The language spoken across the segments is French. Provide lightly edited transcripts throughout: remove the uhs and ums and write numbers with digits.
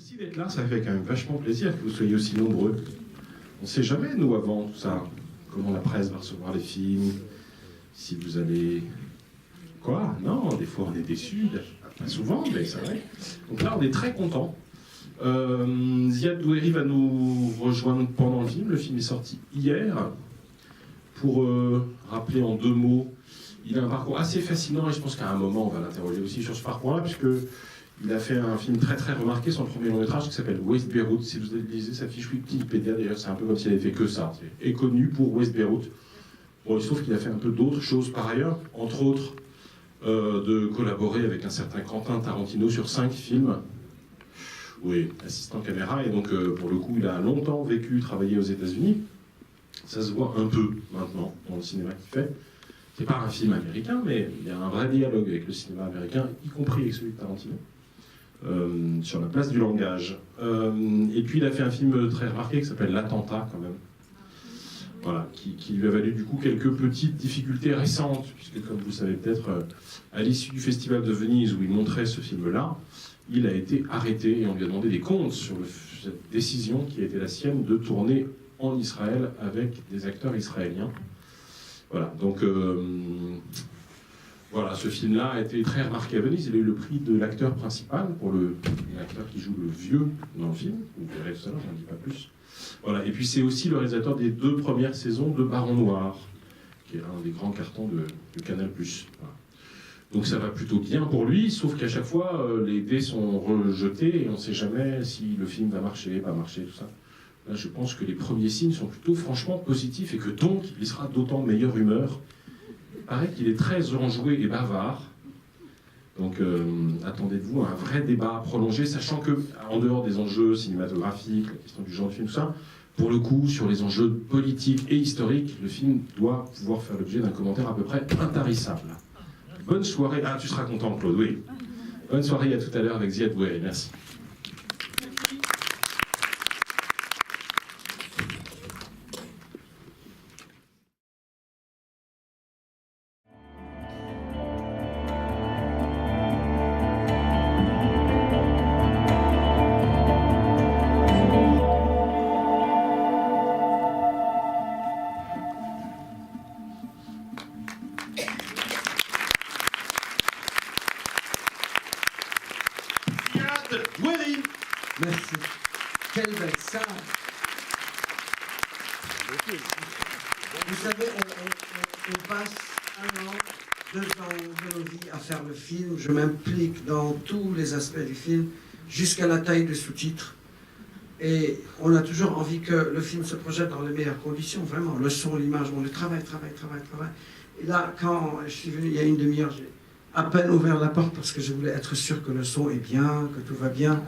Merci d'être là, ça fait quand même vachement plaisir que vous soyez aussi nombreux. On ne sait jamais, nous, avant tout ça, comment la presse va recevoir les films, si vous allez... Quoi? Non, des fois on est déçus, pas souvent, mais c'est vrai. Donc là, on est très contents. Ziad Doueri va nous rejoindre pendant le film. Le film est sorti hier. Pour rappeler en 2 mots, il a un parcours assez fascinant et je pense qu'à un moment, on va l'interroger aussi sur ce parcours-là, puisque il a fait un film très très remarqué, son premier long métrage qui s'appelle West Beirut. Si vous lisez sa fiche Wikipédia, d'ailleurs, c'est un peu comme s'il avait fait que ça. Il est connu pour West Beirut. Bon, il se trouve qu'il a fait un peu d'autres choses par ailleurs, entre autres de collaborer avec un certain Quentin Tarantino sur 5 films. Oui, assistant caméra, et donc pour le coup, il a longtemps vécu, travaillé aux États-Unis. Ça se voit un peu maintenant dans le cinéma qu'il fait. C'est pas un film américain, mais il y a un vrai dialogue avec le cinéma américain, y compris avec celui de Tarantino, sur la place du langage. Et puis il a fait un film très remarqué qui s'appelle L'Attentat, quand même. Voilà, qui lui a valu du coup quelques petites difficultés récentes, puisque comme vous le savez peut-être, à l'issue du Festival de Venise où il montrait ce film-là, il a été arrêté et on lui a demandé des comptes sur cette décision qui a été la sienne de tourner en Israël avec des acteurs israéliens. Voilà, donc voilà, ce film-là a été très remarqué à Venise. Il a eu le prix de l'acteur principal pour l'acteur qui joue le vieux dans le film. Vous verrez tout à l'heure, j'en dis pas plus. Voilà, et puis c'est aussi le réalisateur des 2 premières saisons de Baron Noir, qui est un des grands cartons de Canal+. Voilà. Donc ça va plutôt bien pour lui, sauf qu'à chaque fois, les dés sont rejetés et on ne sait jamais si le film va marcher, pas marcher, tout ça. Là, je pense que les premiers signes sont plutôt franchement positifs et que donc, il sera d'autant meilleure humeur. Il paraît qu'il est très enjoué et bavard. Donc, attendez de vous un vrai débat prolongé, sachant que, en dehors des enjeux cinématographiques, la question du genre du film, tout ça, pour le coup, sur les enjeux politiques et historiques, le film doit pouvoir faire l'objet d'un commentaire à peu près intarissable. Bonne soirée. Ah, tu seras content, Claude, oui. Bonne soirée, à tout à l'heure avec Ziad Doueri. Merci. Doueri. Merci. Quelle belle salle. Vous savez, on passe 1 an, 2 ans de nos vies à faire le film. Je m'implique dans tous les aspects du film, jusqu'à la taille des sous-titres. Et on a toujours envie que le film se projette dans les meilleures conditions, vraiment. Le son, l'image, on le travaille. Et là, quand je suis venu il y a une demi-heure, j'ai à peine ouvert la porte parce que je voulais être sûr que le son est bien, que tout va bien.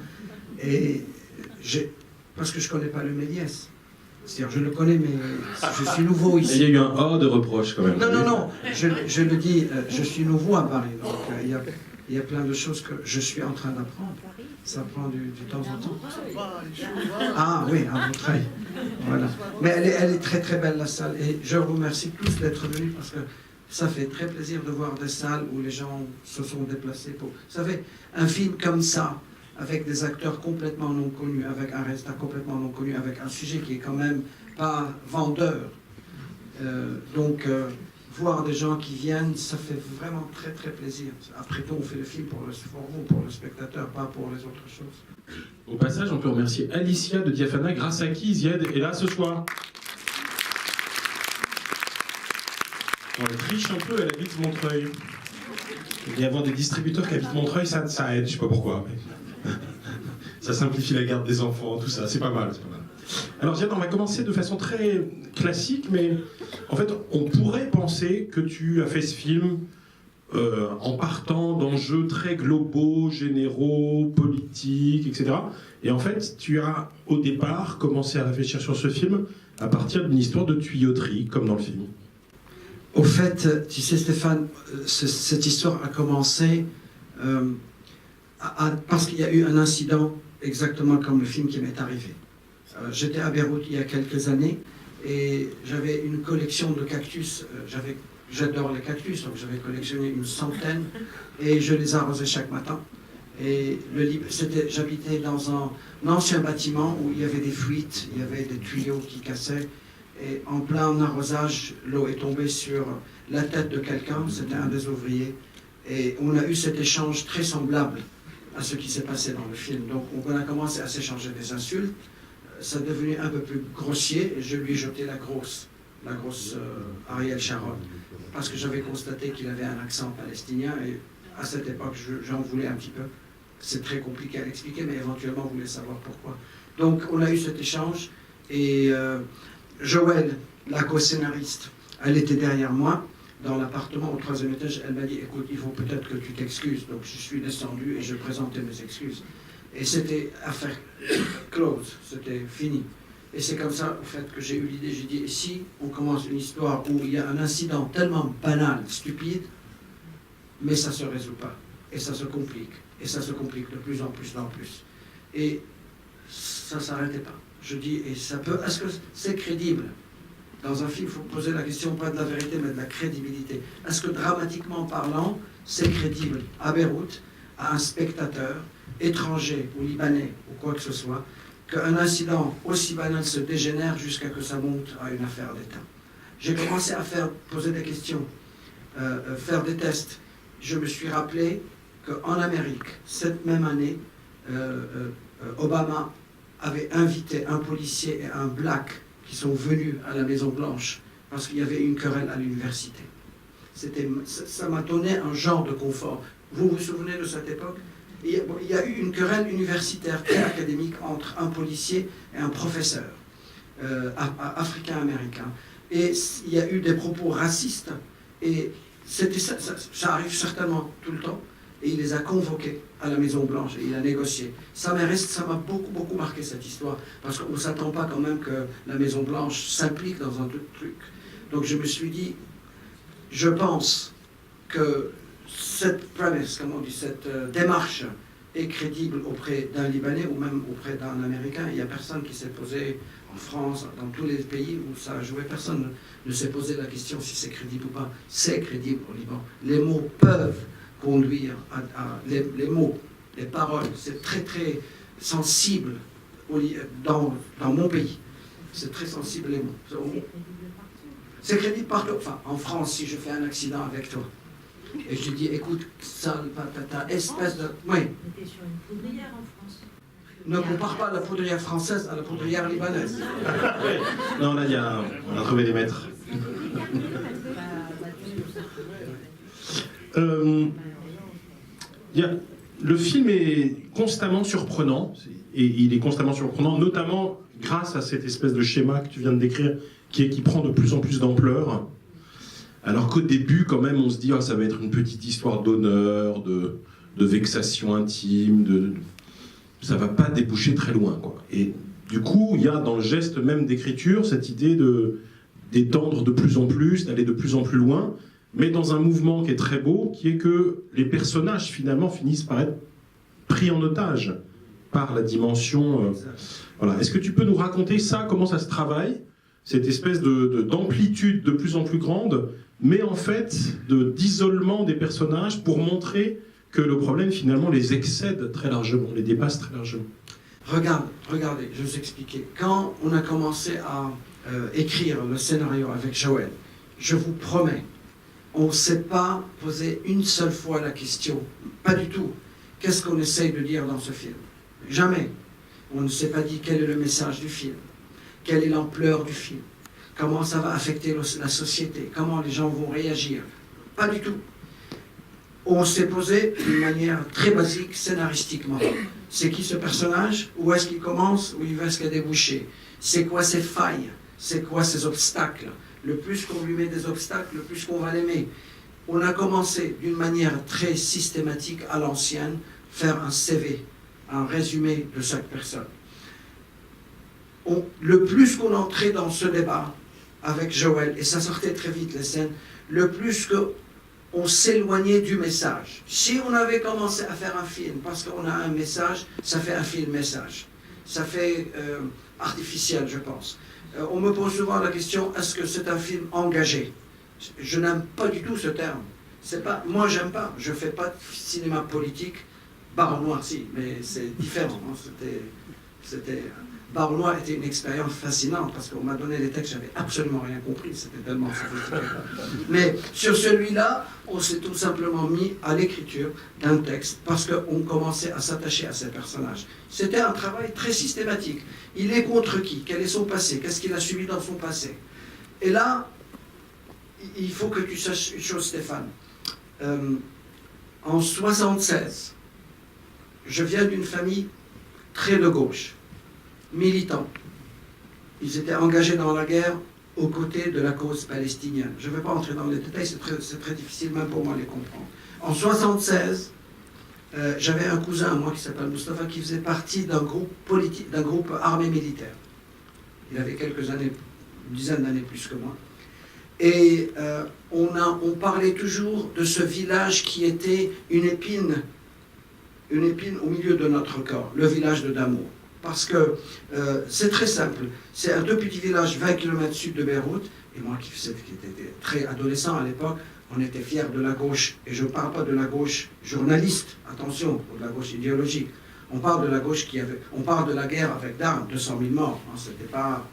Et parce que je ne connais pas le Méliès. C'est-à-dire, je le connais, mais je suis nouveau ici. Il y a eu un « de reproche quand même. Non, je le dis, je suis nouveau à Paris. Donc, il y a plein de choses que je suis en train d'apprendre. Ça prend du temps en temps. Ah oui, à votre œil. Voilà. Mais elle est très très belle, la salle. Et je vous remercie tous d'être venus parce que ça fait très plaisir de voir des salles où les gens se sont déplacés pour... Vous savez, un film comme ça, avec des acteurs complètement non connus, avec un réalisateur complètement non connu, avec un sujet qui est quand même pas vendeur. Voir des gens qui viennent, ça fait vraiment très très plaisir. Après tout, on fait le film pour vous, pour le spectateur, pas pour les autres choses. Au passage, on peut remercier Alicia de Diafana, grâce à qui Ziad est là ce soir. Elle triche un peu, elle habite Montreuil. Et avoir des distributeurs qui habitent Montreuil, ça aide, je sais pas pourquoi. Mais... ça simplifie la garde des enfants, tout ça, c'est pas mal. Alors Ziad, on va commencer de façon très classique, mais en fait, on pourrait penser que tu as fait ce film en partant d'enjeux très globaux, généraux, politiques, etc. Et en fait, tu as au départ commencé à réfléchir sur ce film à partir d'une histoire de tuyauterie, comme dans le film. Au fait, tu sais Stéphane, cette histoire a commencé parce qu'il y a eu un incident exactement comme le film qui m'est arrivé. J'étais à Beyrouth il y a quelques années et j'avais une collection de cactus. J'adore les cactus, donc j'avais collectionné une centaine et je les arrosais chaque matin. Et j'habitais dans un ancien bâtiment où il y avait des fuites, il y avait des tuyaux qui cassaient. Et en plein arrosage, l'eau est tombée sur la tête de quelqu'un, c'était un des ouvriers. Et on a eu cet échange très semblable à ce qui s'est passé dans le film. Donc on a commencé à s'échanger des insultes. Ça est devenu un peu plus grossier et je lui ai jeté la grosse Ariel Sharon. Parce que j'avais constaté qu'il avait un accent palestinien et à cette époque, j'en voulais un petit peu. C'est très compliqué à expliquer, mais éventuellement, vous voulez savoir pourquoi. Donc, on a eu cet échange et Joëlle, la co-scénariste, elle était derrière moi dans l'appartement au 3e étage. Elle m'a dit, écoute, il faut peut-être que tu t'excuses. Donc, je suis descendu et je présentais mes excuses. Et c'était affaire close, c'était fini. Et c'est comme ça, en fait, que j'ai eu l'idée. J'ai dit, et si on commence une histoire où il y a un incident tellement banal, stupide, mais ça ne se résout pas. Et ça se complique. Et ça se complique de plus en plus en plus. Et ça ne s'arrêtait pas. Je dis, et ça peut... Est-ce que c'est crédible? Dans un film, il faut poser la question, pas de la vérité, mais de la crédibilité. Est-ce que dramatiquement parlant, c'est crédible à Beyrouth, à un spectateur étranger ou libanais ou quoi que ce soit, qu'un incident aussi banal se dégénère jusqu'à que ça monte à une affaire d'État? J'ai commencé à poser des questions, faire des tests. Je me suis rappelé qu'en Amérique, cette même année, Obama avait invité un policier et un black qui sont venus à la Maison-Blanche parce qu'il y avait une querelle à l'université. Ça m'a donné un genre de confort. Vous vous souvenez de cette époque? Il y a eu une querelle universitaire très académique entre un policier et un professeur africain-américain. Et il y a eu des propos racistes. Et ça arrive certainement tout le temps. Et il les a convoqués à la Maison-Blanche et il a négocié. Ça m'a beaucoup marqué cette histoire, parce qu'on ne s'attend pas quand même que la Maison-Blanche s'implique dans un truc. Donc je me suis dit, je pense que cette premise, comment on dit, cette démarche est crédible auprès d'un Libanais ou même auprès d'un Américain. Il n'y a personne qui s'est posé en France, dans tous les pays où ça a joué, personne ne s'est posé la question si c'est crédible ou pas. C'est crédible au Liban. Les mots peuvent conduire les mots, les paroles. C'est très très sensible dans mon pays. C'est très sensible les mots. C'est crédible partout. Enfin, en France, si je fais un accident avec toi, et je te dis, écoute, ça, ta espèce de... Oui. On était sur une poudrière en France. Ne compare pas la poudrière française à la poudrière libanaise. Non, là, on a trouvé des maîtres. Le film est constamment surprenant, et il est constamment surprenant, notamment grâce à cette espèce de schéma que tu viens de décrire, qui prend de plus en plus d'ampleur. Alors qu'au début, quand même, on se dit, ça va être une petite histoire d'honneur, de vexation intime, ça va pas déboucher très loin, quoi. Et du coup, il y a dans le geste même d'écriture cette idée d'étendre de plus en plus, d'aller de plus en plus loin, mais dans un mouvement qui est très beau, qui est que les personnages, finalement, finissent par être pris en otage par la dimension... Voilà. Est-ce que tu peux nous raconter ça, comment ça se travaille, cette espèce d'amplitude de plus en plus grande, mais en fait d'isolement des personnages pour montrer que le problème, finalement, les excède très largement, les dépasse très largement? Regardez, je vais vous expliquer. Quand on a commencé à écrire le scénario avec Joëlle, je vous promets, on ne s'est pas posé une seule fois la question, pas du tout, qu'est-ce qu'on essaye de dire dans ce film? Jamais. On ne s'est pas dit quel est le message du film, quelle est l'ampleur du film, comment ça va affecter la société, comment les gens vont réagir. Pas du tout. On s'est posé d'une manière très basique, scénaristiquement. C'est qui ce personnage? Où est-ce qu'il commence? Où est-ce qu'il y a débouché? C'est quoi ses failles? C'est quoi ses obstacles? Le plus qu'on lui met des obstacles, le plus qu'on va l'aimer. On a commencé d'une manière très systématique à l'ancienne, faire un CV, un résumé de chaque personne. Le plus qu'on entrait dans ce débat avec Joëlle, et ça sortait très vite les scènes, le plus qu'on s'éloignait du message. Si on avait commencé à faire un film parce qu'on a un message, ça fait un film-message. Ça fait artificiel, je pense. On me pose souvent la question, est-ce que c'est un film engagé? Je n'aime pas du tout ce terme. Moi, j'aime pas. Je ne fais pas de cinéma politique Barre Noire, si, mais c'est différent. Hein, Barre Noire était une expérience fascinante parce qu'on m'a donné des textes, j'avais absolument rien compris, c'était tellement sophistiqué. Mais sur celui-là, on s'est tout simplement mis à l'écriture d'un texte parce qu'on commençait à s'attacher à ces personnages. C'était un travail très systématique. Il est contre qui? Quel est son passé? Qu'est-ce qu'il a subi dans son passé? Et là, il faut que tu saches une chose, Stéphane. En 1976, je viens d'une famille très de gauche, militants. Ils étaient engagés dans la guerre aux côtés de la cause palestinienne. Je ne vais pas entrer dans les détails, c'est très difficile même pour moi de les comprendre. En 1976, j'avais un cousin à moi qui s'appelle Moustapha qui faisait partie d'un groupe politique, d'un groupe armé militaire. Il avait quelques années, une dizaine d'années plus que moi. Et on parlait toujours de ce village qui était une épine au milieu de notre corps, le village de Damour. Parce que c'est très simple. C'est un tout petit village 20 km sud de Beyrouth. Et moi qui étais très adolescent à l'époque, on était fiers de la gauche. Et je ne parle pas de la gauche journaliste, attention, ou de la gauche idéologique. On parle de la gauche on parle de la guerre avec d'armes, 200 000 morts. Hein, ce n'était pas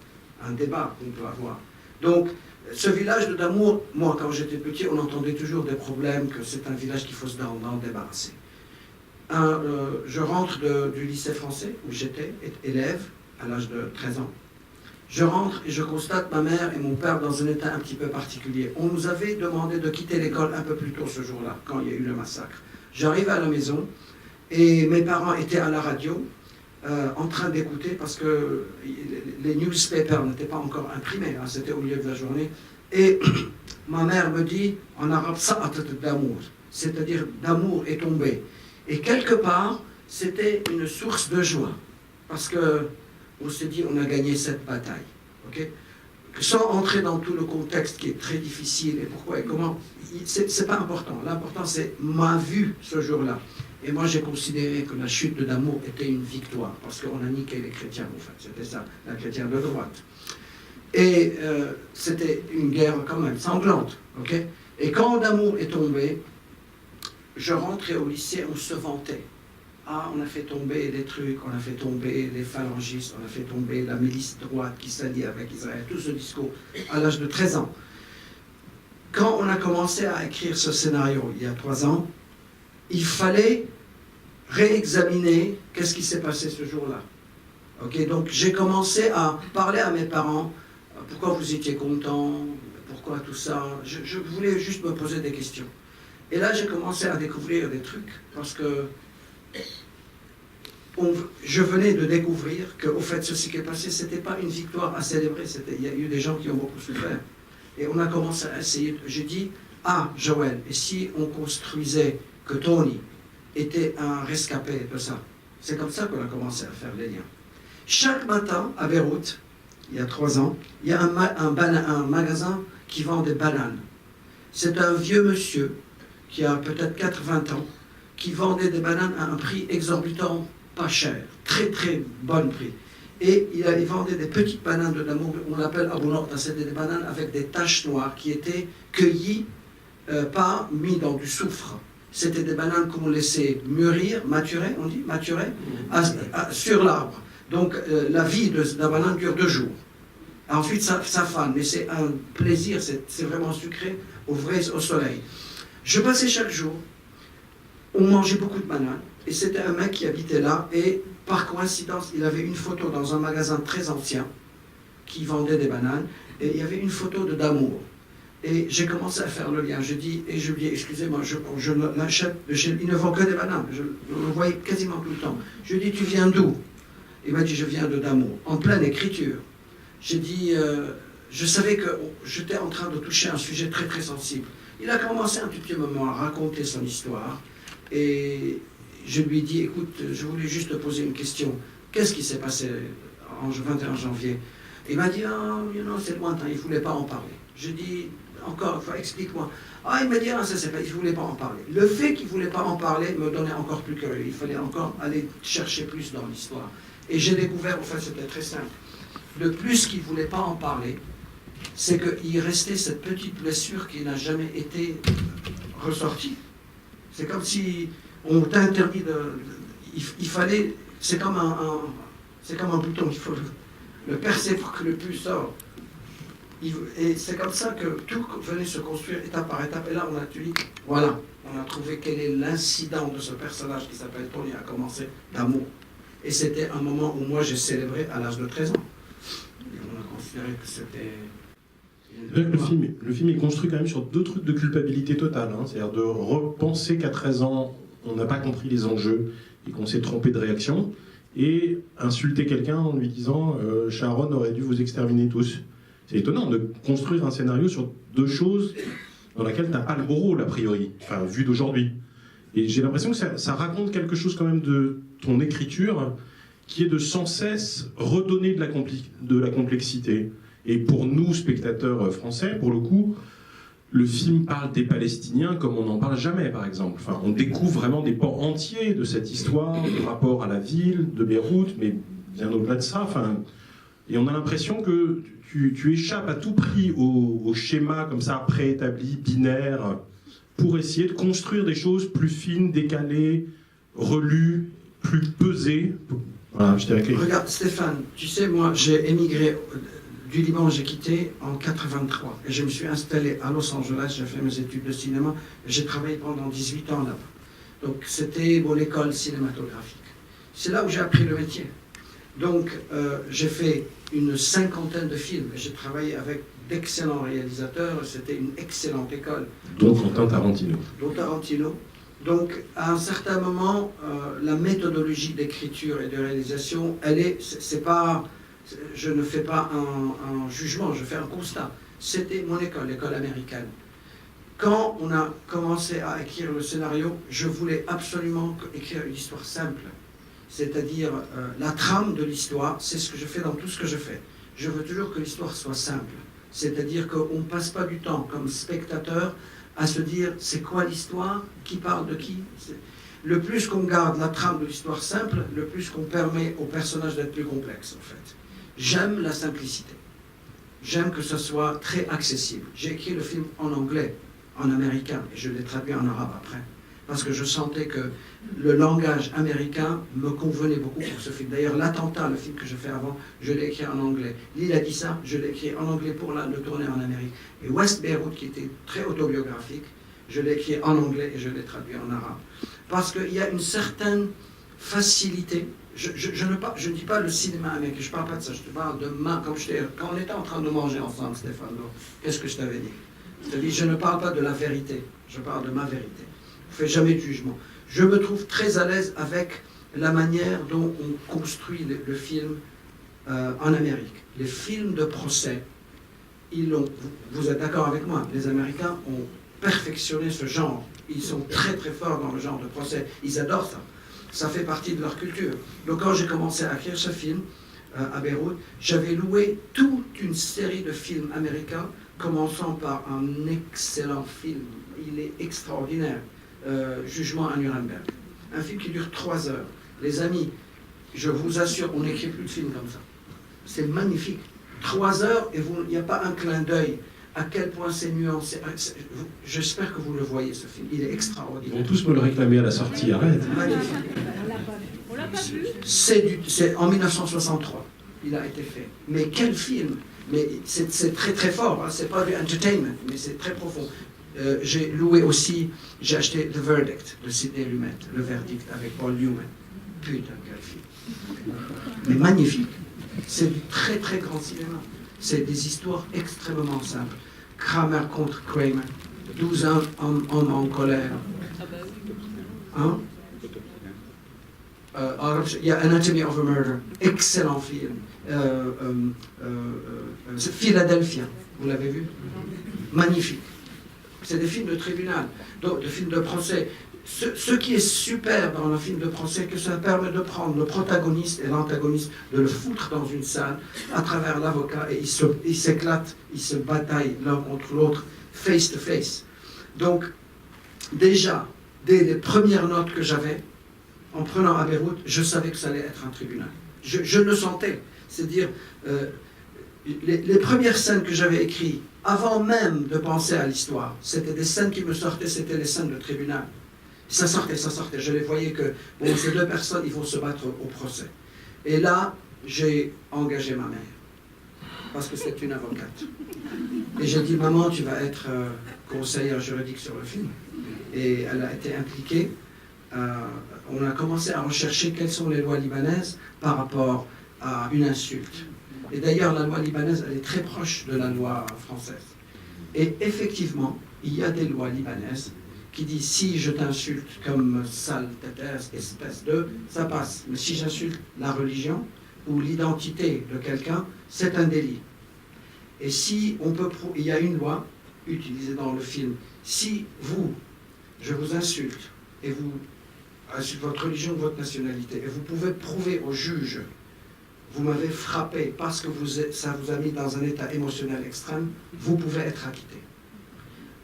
un débat qu'on peut avoir. Donc, ce village de Damour, moi quand j'étais petit, on entendait toujours des problèmes, que c'est un village qu'il faut d'en débarrasser. Je rentre du lycée français où j'étais élève à l'âge de 13 ans. Je rentre et je constate ma mère et mon père dans un état un petit peu particulier. On nous avait demandé de quitter l'école un peu plus tôt ce jour-là, quand il y a eu le massacre. J'arrive à la maison et mes parents étaient à la radio en train d'écouter parce que les newspapers n'étaient pas encore imprimés, hein, c'était au milieu de la journée. Et ma mère me dit en arabe « Sa'at d'amour », c'est-à-dire « d'amour est tombé ». Et quelque part, c'était une source de joie, parce qu'on s'est dit, on a gagné cette bataille. Okay? Sans entrer dans tout le contexte qui est très difficile, et pourquoi et comment, c'est pas important. L'important, c'est ma vue ce jour-là. Et moi, j'ai considéré que la chute de Damour était une victoire, parce qu'on a niqué les chrétiens, en fait. C'était ça, la chrétienne de droite. Et c'était une guerre quand même sanglante. Okay? Et quand Damour est tombé, je rentrais au lycée, on se vantait. Ah, on a fait tomber des trucs, on a fait tomber les phalangistes, on a fait tomber la milice droite qui s'allie avec Israël, tout ce discours à l'âge de 13 ans. Quand on a commencé à écrire ce scénario il y a 3 ans, il fallait réexaminer qu'est-ce qui s'est passé ce jour-là. Okay, donc j'ai commencé à parler à mes parents, pourquoi vous étiez contents, pourquoi tout ça. Je voulais juste me poser des questions. Et là, j'ai commencé à découvrir des trucs, parce que je venais de découvrir qu'au fait, ce qui est passé, ce n'était pas une victoire à célébrer, il y a eu des gens qui ont beaucoup souffert. Et on a commencé à essayer, j'ai dit, ah, Joël, et si on construisait que Tony était un rescapé de ça? C'est comme ça qu'on a commencé à faire les liens. Chaque matin, à Beyrouth, il y a 3 ans, il y a un magasin qui vend des bananes. C'est un vieux monsieur qui a peut-être 80 ans, qui vendait des bananes à un prix exorbitant, pas cher, très très bon prix. Et il vendait des petites bananes de Damour, on l'appelle Abou Norda, c'était des bananes avec des taches noires qui étaient cueillies, pas mis dans du soufre. C'était des bananes qu'on laissait mûrir, maturer, on dit, maturer, sur l'arbre. Donc la vie de la banane dure 2 jours. Ensuite ça fane, mais c'est un plaisir, c'est vraiment sucré, au soleil. Je passais chaque jour, on mangeait beaucoup de bananes, et c'était un mec qui habitait là, et par coïncidence, il avait une photo dans un magasin très ancien, qui vendait des bananes, et il y avait une photo de Damour. Et j'ai commencé à faire le lien, je dis, excusez-moi, je l'achète, il ne vend que des bananes, je le voyais quasiment tout le temps. Je dis, tu viens d'où? Il m'a dit, je viens de Damour, en pleine écriture. J'ai dit, je savais que j'étais en train de toucher un sujet très très sensible. Il a commencé un petit moment à raconter son histoire et je lui ai dit, écoute, je voulais juste te poser une question. Qu'est-ce qui s'est passé en 21 janvier? Il m'a dit, ah, non, c'est lointain, il ne voulait pas en parler. Je dis, encore, explique-moi. Ah, il m'a dit, ah, ça c'est pas, il ne voulait pas en parler. Le fait qu'il ne voulait pas en parler me donnait encore plus curieux. Il fallait encore aller chercher plus dans l'histoire. Et j'ai découvert, enfin c'était très simple, le plus qu'il ne voulait pas en parler, c'est qu'il restait cette petite blessure qui n'a jamais été ressortie. C'est comme si On t'a interdit il fallait... C'est comme un bouton, il faut le percer pour que le pu sorte. Et c'est comme ça que tout venait se construire étape par étape. Et là, on a dit, voilà, on a trouvé quel est l'incident de ce personnage qui s'appelle Tony, a commencé d'amour. Et c'était un moment où moi, j'ai célébré à l'âge de 13 ans. Et on a considéré que c'était... Le film est construit quand même sur deux trucs de culpabilité totale. Hein. C'est-à-dire de repenser qu'à 13 ans, on n'a pas compris les enjeux et qu'on s'est trompé de réaction. Et insulter quelqu'un en lui disant Sharon aurait dû vous exterminer tous. C'est étonnant de construire un scénario sur deux choses dans lesquelles tu n'as pas le rôle, a priori, enfin, vu d'aujourd'hui. Et j'ai l'impression que ça raconte quelque chose quand même de ton écriture qui est de sans cesse redonner de la complexité. Et pour nous, spectateurs français, pour le coup, le film parle des Palestiniens comme on n'en parle jamais, par exemple. Enfin, on découvre vraiment des pans entiers de cette histoire, du rapport à la ville de Beyrouth, mais bien au-delà de ça. Enfin, et on a l'impression que tu échappes à tout prix au schéma comme ça, préétabli, binaire, pour essayer de construire des choses plus fines, décalées, relues, plus pesées. Voilà, je dirais que... Regarde, Stéphane, tu sais, moi, j'ai émigré... Du Liban, j'ai quitté en 83 et je me suis installé à Los Angeles, j'ai fait mes études de cinéma et j'ai travaillé pendant 18 ans là-bas. Donc c'était l'école cinématographique. C'est là où j'ai appris le métier. Donc j'ai fait une cinquantaine de films et j'ai travaillé avec d'excellents réalisateurs, c'était une excellente école. Dont Quentin Tarantino. Dont Tarantino. Donc à un certain moment, la méthodologie d'écriture et de réalisation, c'est pas... Je ne fais pas un jugement, je fais un constat. C'était mon école, l'école américaine. Quand on a commencé à écrire le scénario, je voulais absolument écrire une histoire simple. C'est-à-dire, la trame de l'histoire, c'est ce que je fais dans tout ce que je fais. Je veux toujours que l'histoire soit simple. C'est-à-dire qu'on ne passe pas du temps, comme spectateur, à se dire, c'est quoi l'histoire? Qui parle de qui? Le plus qu'on garde la trame de l'histoire simple, le plus qu'on permet au personnage d'être plus complexe, en fait. J'aime la simplicité. J'aime que ce soit très accessible. J'ai écrit le film en anglais, en américain, et je l'ai traduit en arabe après. Parce que je sentais que le langage américain me convenait beaucoup pour ce film. D'ailleurs, L'Attentat, le film que je fais avant, je l'ai écrit en anglais. L'île a dit ça, je l'ai écrit en anglais pour le tourner en Amérique. Et West Beyrouth, qui était très autobiographique, je l'ai écrit en anglais et je l'ai traduit en arabe. Parce qu'il y a une certaine facilité. Je ne dis pas le cinéma américain, je ne parle pas de ça, je te parle de quand on était en train de manger ensemble, Stéphane, qu'est-ce que je t'avais dit? Je te dis, je ne parle pas de la vérité, je parle de ma vérité. Je ne fais jamais de jugement. Je me trouve très à l'aise avec la manière dont on construit le film en Amérique. Les films de procès, vous êtes d'accord avec moi, les Américains ont perfectionné ce genre. Ils sont très très forts dans le genre de procès. Ils adorent ça. Ça fait partie de leur culture. Donc quand j'ai commencé à écrire ce film à Beyrouth, j'avais loué toute une série de films américains, commençant par un excellent film. Il est extraordinaire. Jugement à Nuremberg. Un film qui dure 3 heures. Les amis, je vous assure, on n'écrit plus de films comme ça. C'est magnifique. 3 heures et il n'y a pas un clin d'œil. À quel point c'est nuancé. J'espère que vous le voyez, ce film. Il est extraordinaire. Ils vont tous me le réclamer à la sortie, arrête. Magnifique. On l'a pas vu. C'est en 1963. Il a été fait. Mais quel film! Mais c'est très très fort. Hein. C'est pas du entertainment, mais c'est très profond. J'ai loué aussi, j'ai acheté The Verdict de Sidney Lumet, Le Verdict avec Paul Newman. Putain, quel film. Mais magnifique. C'est du très très grand cinéma. C'est des histoires extrêmement simples. Kramer contre Kramer. 12 hommes en colère. Hein? Il y a Anatomy of a Murder. Excellent film. C'est Philadelphia. Vous l'avez vu? Magnifique. C'est des films de tribunal, donc de films de procès. Ce qui est super dans le film de procès, que ça permet de prendre le protagoniste et l'antagoniste, de le foutre dans une salle à travers l'avocat et ils s'éclatent, ils se bataillent l'un contre l'autre, face to face. Donc, déjà, dès les premières notes que j'avais, en prenant à Beyrouth, je savais que ça allait être un tribunal. Je le sentais. C'est-à-dire, les premières scènes que j'avais écrites, avant même de penser à l'histoire, c'était des scènes qui me sortaient, c'était les scènes de tribunal. Ça sortait. Je les voyais que bon, ces deux personnes, ils vont se battre au procès. Et là, j'ai engagé ma mère, parce que c'est une avocate. Et j'ai dit, maman, tu vas être conseillère juridique sur le film. Et elle a été impliquée. On a commencé à rechercher quelles sont les lois libanaises par rapport à une insulte. Et d'ailleurs, la loi libanaise, elle est très proche de la loi française. Et effectivement, il y a des lois libanaises qui disent, si je t'insulte comme sale, tétesse, espèce de, ça passe. Mais si j'insulte la religion ou l'identité de quelqu'un, c'est un délit. Et si on peut, il y a une loi utilisée dans le film, si je vous insulte, et vous insultez votre religion ou votre nationalité, et vous pouvez prouver au juge, vous m'avez frappé parce que ça vous a mis dans un état émotionnel extrême, vous pouvez être acquitté.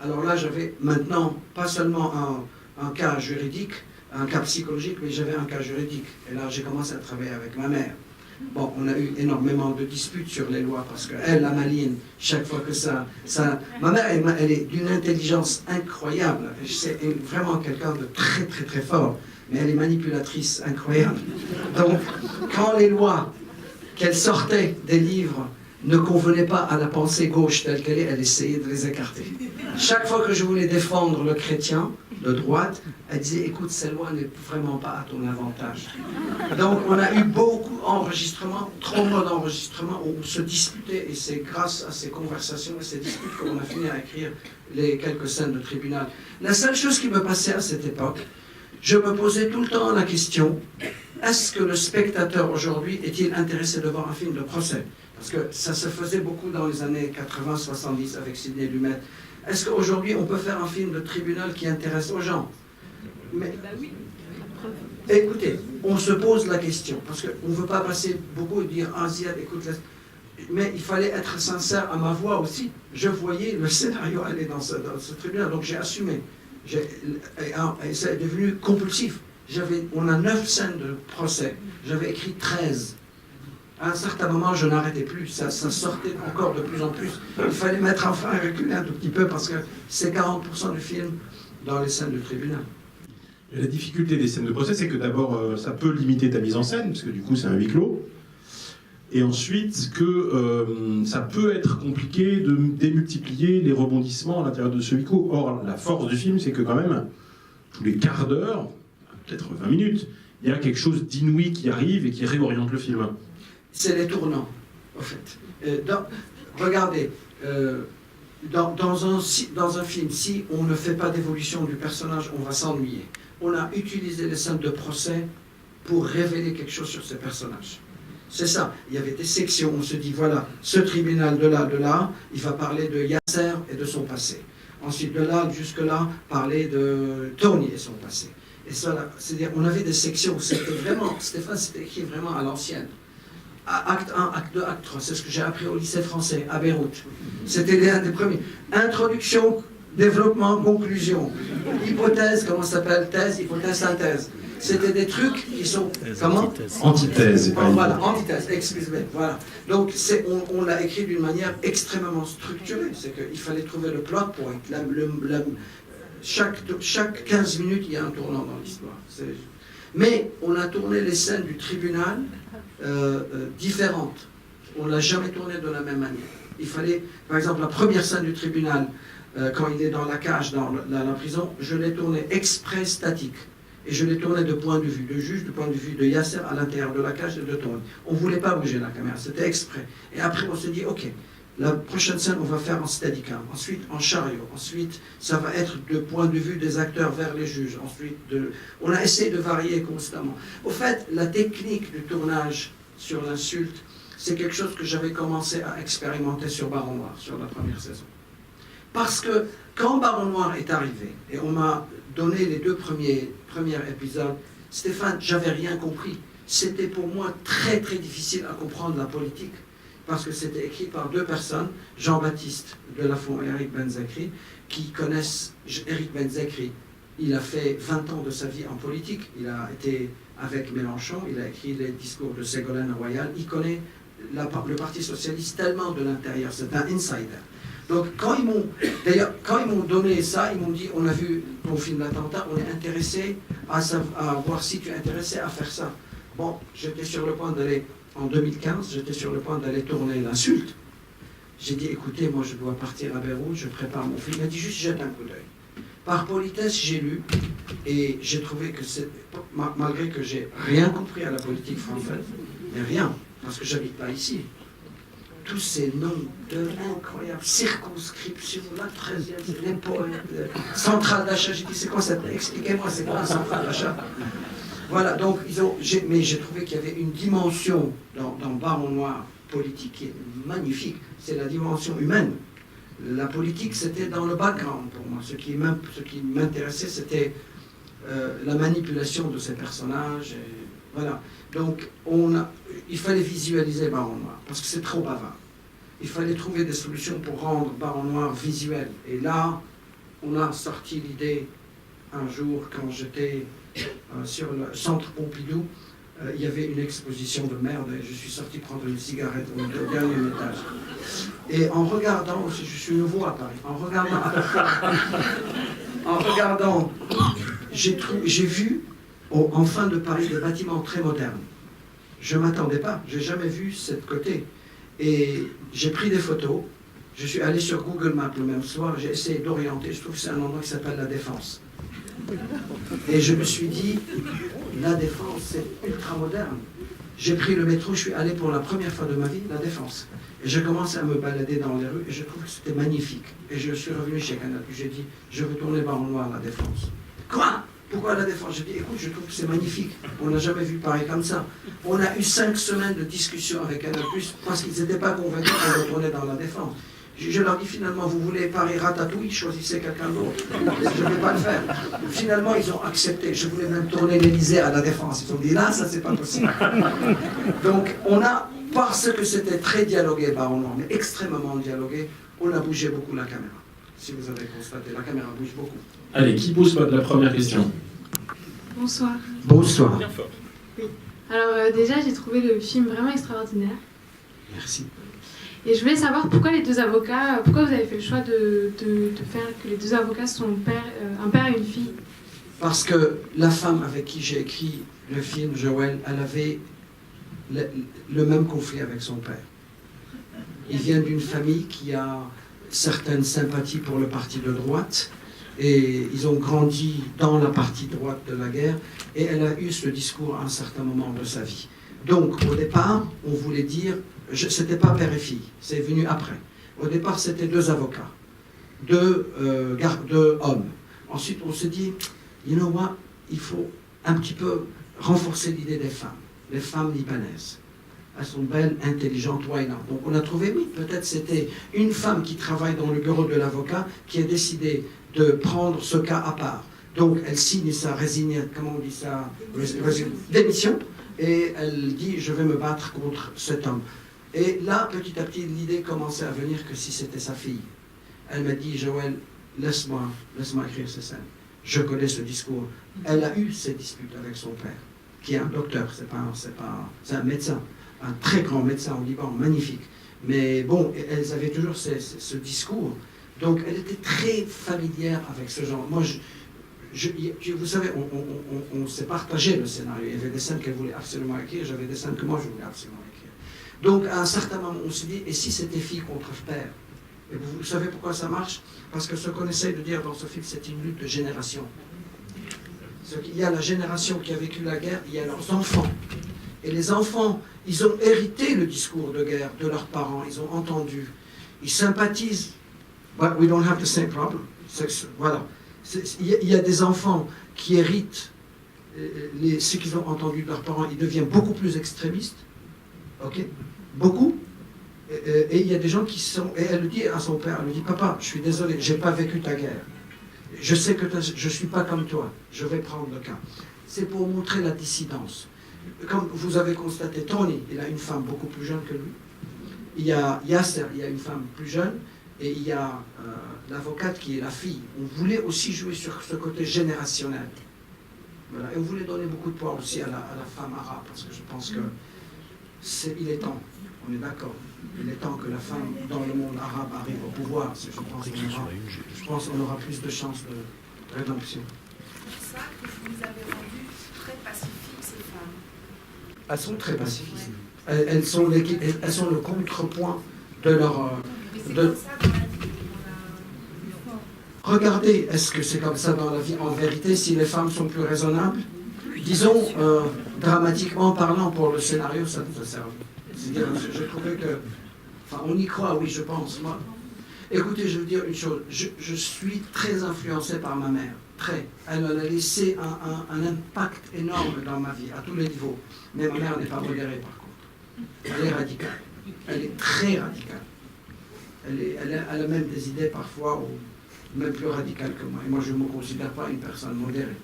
Alors là, j'avais maintenant pas seulement un cas juridique, un cas psychologique, mais j'avais un cas juridique. Et là, j'ai commencé à travailler avec ma mère. Bon, on a eu énormément de disputes sur les lois, parce qu'elle, la maline, chaque fois que ça... Ma mère, elle est d'une intelligence incroyable. C'est vraiment quelqu'un de très, très, très fort. Mais elle est manipulatrice incroyable. Donc, quand les lois qu'elle sortait des livres ne convenaient pas à la pensée gauche telle qu'elle est, elle essayait de les écarter. Chaque fois que je voulais défendre le chrétien de droite, elle disait, écoute, cette loi n'est vraiment pas à ton avantage. Donc on a eu beaucoup d'enregistrements, trop d'enregistrements où on se disputait, et c'est grâce à ces conversations et ces disputes qu'on a fini à écrire les quelques scènes de tribunal. La seule chose qui me passait à cette époque, je me posais tout le temps la question, est-ce que le spectateur aujourd'hui est-il intéressé de voir un film de procès? Parce que ça se faisait beaucoup dans les années 80-70 avec Sidney Lumet. Est-ce qu'aujourd'hui on peut faire un film de tribunal qui intéresse aux gens? Mais, écoutez, on se pose la question, parce qu'on ne veut pas passer beaucoup et dire « Ah, Ziad, écoute, mais il fallait être sincère à ma voix aussi. Je voyais le scénario aller dans ce tribunal, donc j'ai assumé. Et ça est devenu compulsif. On a 9 scènes de procès, j'avais écrit 13. À un certain moment, je n'arrêtais plus, ça sortait encore de plus en plus. Il fallait mettre enfin un reculer un tout petit peu, parce que c'est 40% du film dans les scènes de tribunal. Et la difficulté des scènes de procès, c'est que d'abord, ça peut limiter ta mise en scène, parce que du coup, c'est un huis clos. Et ensuite, que ça peut être compliqué de démultiplier les rebondissements à l'intérieur de ce huis clos. Or, la force du film, c'est que quand même, tous les quarts d'heure, peut-être 20 minutes, il y a quelque chose d'inouï qui arrive et qui réoriente le film. C'est les tournants, en fait. Regardez, dans un film, si on ne fait pas d'évolution du personnage, on va s'ennuyer. On a utilisé les scènes de procès pour révéler quelque chose sur ces personnages. C'est ça. Il y avait des sections, on se dit, voilà, ce tribunal de là, il va parler de Yasser et de son passé. Ensuite, de là jusque-là, parler de Tony et son passé. Et ça, c'est-à-dire, on avait des sections, c'était vraiment, Stéphane, c'était écrit vraiment à l'ancienne. Acte 1, acte 2, acte 3, c'est ce que j'ai appris au lycée français, à Beyrouth. C'était l'un des premiers. Introduction, développement, conclusion. Hypothèse, comment ça s'appelle? Thèse, hypothèse, synthèse. C'était des trucs qui sont... Comment? Antithèse. Voilà, antithèse, excusez-moi. Voilà. Donc, on l'a écrit d'une manière extrêmement structurée. C'est qu'il fallait trouver le plot point. Chaque 15 minutes, il y a un tournant dans l'histoire. Mais on a tourné les scènes du tribunal différentes. On ne l'a jamais tourné de la même manière. Il fallait, par exemple, la première scène du tribunal, quand il est dans la cage, dans la prison, je l'ai tournée exprès statique. Et je l'ai tournée de point de vue de juge, de point de vue de Yasser à l'intérieur de la cage et de Tony. On ne voulait pas bouger la caméra, c'était exprès. Et après, on s'est dit, ok, la prochaine scène, on va faire en steadicam, ensuite en chariot, ensuite ça va être de point de vue des acteurs vers les juges, ensuite on a essayé de varier constamment. Au fait, la technique du tournage sur l'insulte, c'est quelque chose que j'avais commencé à expérimenter sur Baron Noir, sur la première saison. Parce que quand Baron Noir est arrivé, et on m'a donné les 2 premiers épisodes, Stéphane, j'avais rien compris. C'était pour moi très très difficile à comprendre la politique, parce que c'était écrit par 2 personnes, Jean-Baptiste Delafont et Eric Benzakri, qui connaissent Eric Benzakri. Il a fait 20 ans de sa vie en politique, il a été avec Mélenchon, il a écrit les discours de Ségolène Royal, il connaît le Parti Socialiste tellement de l'intérieur, c'est un insider. Donc quand ils m'ont donné ça, ils m'ont dit, on a vu ton film d'attentat, on est intéressé à voir si tu es intéressé à faire ça. Bon, j'étais sur le point d'aller, en 2015, j'étais sur le point d'aller tourner l'insulte. J'ai dit, écoutez, moi je dois partir à Beyrouth, je prépare mon film. Il m'a dit, juste jette un coup d'œil. Par politesse, j'ai lu et j'ai trouvé que c'est, malgré que j'ai rien compris à la politique française, mais rien, parce que j'habite pas ici. Tous ces noms de incroyables, circonscription, la 13e, les poètes, centrale d'achat. J'ai dit, c'est quoi ça? Expliquez-moi, c'est quoi la centrale d'achat? Voilà, donc mais j'ai trouvé qu'il y avait une dimension dans Baron Noir politique qui est magnifique, c'est la dimension humaine. La politique, c'était dans le background pour moi. Ce qui m'intéressait, c'était la manipulation de ces personnages. Et voilà. Donc, il fallait visualiser Baron Noir, parce que c'est trop bavard. Il fallait trouver des solutions pour rendre Baron Noir visuel. Et là, on a sorti l'idée un jour, quand j'étais sur le centre Pompidou, il y avait une exposition de merde, et je suis sorti prendre une cigarette au dernier étage. Et en regardant, je suis nouveau à Paris, en regardant, j'ai vu en fin de Paris des bâtiments très modernes. Je ne m'attendais pas, je n'ai jamais vu cette côté. Et j'ai pris des photos, je suis allé sur Google Maps le même soir, j'ai essayé d'orienter, je trouve que c'est un endroit qui s'appelle La Défense. Et je me suis dit, La Défense, c'est ultra moderne. J'ai pris le métro, je suis allé pour la première fois de ma vie, La Défense. Et j'ai commencé à me balader dans les rues et je trouve que c'était magnifique. Et je suis revenu chez Canal+, j'ai dit, je veux tourner Baron Noir à La Défense. Quoi? Pourquoi La Défense? J'ai dit, écoute, je trouve que c'est magnifique. On n'a jamais vu pareil comme ça. On a eu 5 semaines de discussion avec Canal+, parce qu'ils n'étaient pas convaincus qu'on retournait dans La Défense. Je leur dis, finalement, vous voulez Paris Ratatouille, choisissez quelqu'un d'autre. Je ne vais pas le faire. Finalement, ils ont accepté. Je voulais même tourner l'Élysée à La Défense. Ils ont dit, là, ça, c'est pas possible. Donc, parce que c'était très dialogué, Baron Noir, mais extrêmement dialogué, on a bougé beaucoup la caméra. Si vous avez constaté, la caméra bouge beaucoup. Allez, qui pose la première question? Bonsoir. Bonsoir. Bien fort. Oui. Alors déjà, j'ai trouvé le film vraiment extraordinaire. Merci. Et je voulais savoir pourquoi les deux avocats, pourquoi vous avez fait le choix de faire que les deux avocats sont un père et une fille. Parce que la femme avec qui j'ai écrit le film, Joël, elle avait le même conflit avec son père. Il vient d'une famille qui a certaines sympathies pour le parti de droite, et ils ont grandi dans la partie droite de la guerre, et elle a eu ce discours à un certain moment de sa vie. Donc, au départ, on voulait dire, c'était pas père et fille, c'est venu après. Au départ, c'était 2 avocats, 2 hommes. Ensuite, on s'est dit, you know what, il faut un petit peu renforcer l'idée des femmes, les femmes libanaises. Elles sont belles, intelligentes, why not? Donc on a trouvé, oui, peut-être c'était une femme qui travaille dans le bureau de l'avocat qui a décidé de prendre ce cas à part. Donc elle signe sa démission, et elle dit, je vais me battre contre cet homme. Et là, petit à petit, l'idée commençait à venir que si c'était sa fille. Elle m'a dit, Joël, laisse-moi écrire ces scènes. Je connais ce discours. Elle a eu ces disputes avec son père, qui est un docteur, c'est un médecin. Un très grand médecin au Liban, magnifique. Mais bon, elles avaient toujours ce discours. Donc, elle était très familière avec ce genre. Moi, vous savez, on s'est partagé le scénario. Il y avait des scènes qu'elle voulait absolument écrire, j'avais des scènes que moi, je voulais absolument écrire. Donc, à un certain moment, on s'est dit, et si c'était fille contre père? Et vous savez pourquoi ça marche? Parce que ce qu'on essaye de dire dans ce film, c'est une lutte de génération. Il y a la génération qui a vécu la guerre, il y a leurs enfants. Et les enfants, ils ont hérité le discours de guerre de leurs parents, ils ont entendu, ils sympathisent. But we don't have the same problem. Voilà. Il y a des enfants qui héritent ce qu'ils ont entendu de leurs parents, ils deviennent beaucoup plus extrémistes. Ok? Beaucoup. Et il y a des gens qui sont... Et elle le dit à son père, elle lui dit, papa, je suis désolé, je n'ai pas vécu ta guerre. Je sais que je ne suis pas comme toi, je vais prendre le cas. C'est pour montrer la dissidence. Comme vous avez constaté, Tony, il a une femme beaucoup plus jeune que lui. Il y a Yasser, il y a une femme plus jeune. Et il y a l'avocate qui est la fille. On voulait aussi jouer sur ce côté générationnel. Voilà. Et on voulait donner beaucoup de poids aussi à la femme arabe, parce que je pense que il est temps. on est d'accord. Il est temps que la femme dans le monde arabe arrive au pouvoir. Je pense qu'on aura plus de chances de rédemption. C'est pour ça que vous les avez rendues très pacifiques, ces femmes. Elles sont très pacifiques. Elles sont le contrepoint de leur... Mais c'est comme ça dans la vie. Regardez, est-ce que c'est comme ça dans la vie en vérité si les femmes sont plus raisonnables? Disons, dramatiquement parlant, pour le scénario, ça nous a servi. C'est-à-dire, je trouvais que... Enfin, on y croit, oui, je pense. Moi. Écoutez, je veux dire une chose. Je suis très influencé par ma mère. Très. Elle a laissé un impact énorme dans ma vie, à tous les niveaux. Mais ma mère n'est pas modérée, par contre. Elle est radicale. Elle est très radicale. Elle a même des idées, parfois, même plus radicales que moi. Et moi, je ne me considère pas une personne modérée.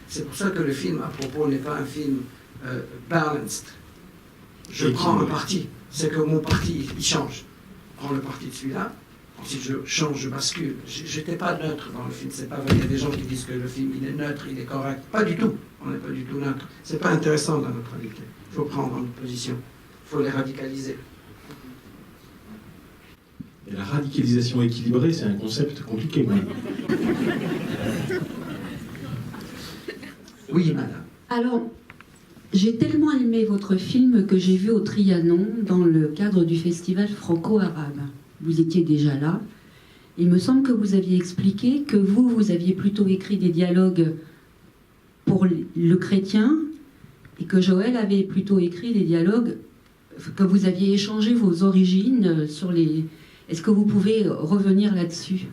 C'est pour ça que le film, à propos, n'est pas un film balanced. Je prends un parti. C'est que mon parti, il change. Je prends le parti de celui-là. Ensuite, je change, je bascule. J'étais pas neutre dans le film. C'est pas vrai. Il y a des gens qui disent que le film, il est neutre, il est correct. Pas du tout. On n'est pas du tout neutre. C'est pas intéressant dans notre réalité. Il faut prendre une position. Il faut les radicaliser. Et la radicalisation équilibrée, c'est un concept compliqué, quand même. Oui, madame. Alors, j'ai tellement aimé votre film que j'ai vu au Trianon dans le cadre du festival franco-arabe. Vous étiez déjà là. Il me semble que vous aviez expliqué que vous aviez plutôt écrit des dialogues pour le chrétien et que Joël avait plutôt écrit des dialogues, que vous aviez échangé vos origines sur les... Est-ce que vous pouvez revenir là-dessus?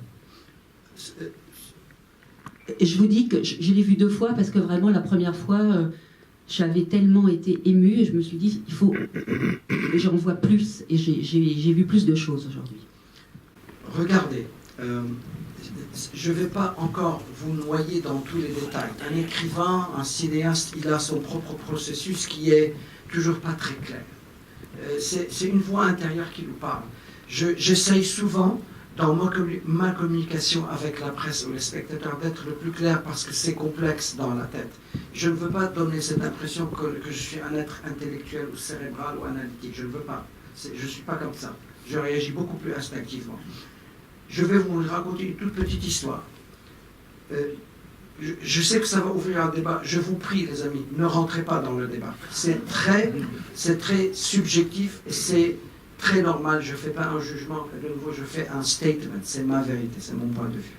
Je vous dis que je l'ai vu 2 fois parce que vraiment la première fois, j'avais tellement été émue et je me suis dit, il faut... J'en vois plus et j'ai vu plus de choses aujourd'hui. Regardez, je ne vais pas encore vous noyer dans tous les détails. Un écrivain, un cinéaste, il a son propre processus qui est toujours pas très clair. C'est une voix intérieure qui nous parle. J'essaye souvent, dans ma communication avec la presse ou les spectateurs, d'être le plus clair parce que c'est complexe dans la tête. Je ne veux pas donner cette impression que je suis un être intellectuel ou cérébral ou analytique. Je ne veux pas. Je ne suis pas comme ça. Je réagis beaucoup plus instinctivement. Je vais vous raconter une toute petite histoire. Je sais que ça va ouvrir un débat. Je vous prie, les amis, ne rentrez pas dans le débat. C'est très subjectif et c'est très normal. Je ne fais pas un jugement. De nouveau, je fais un statement. C'est ma vérité, c'est mon point de vue.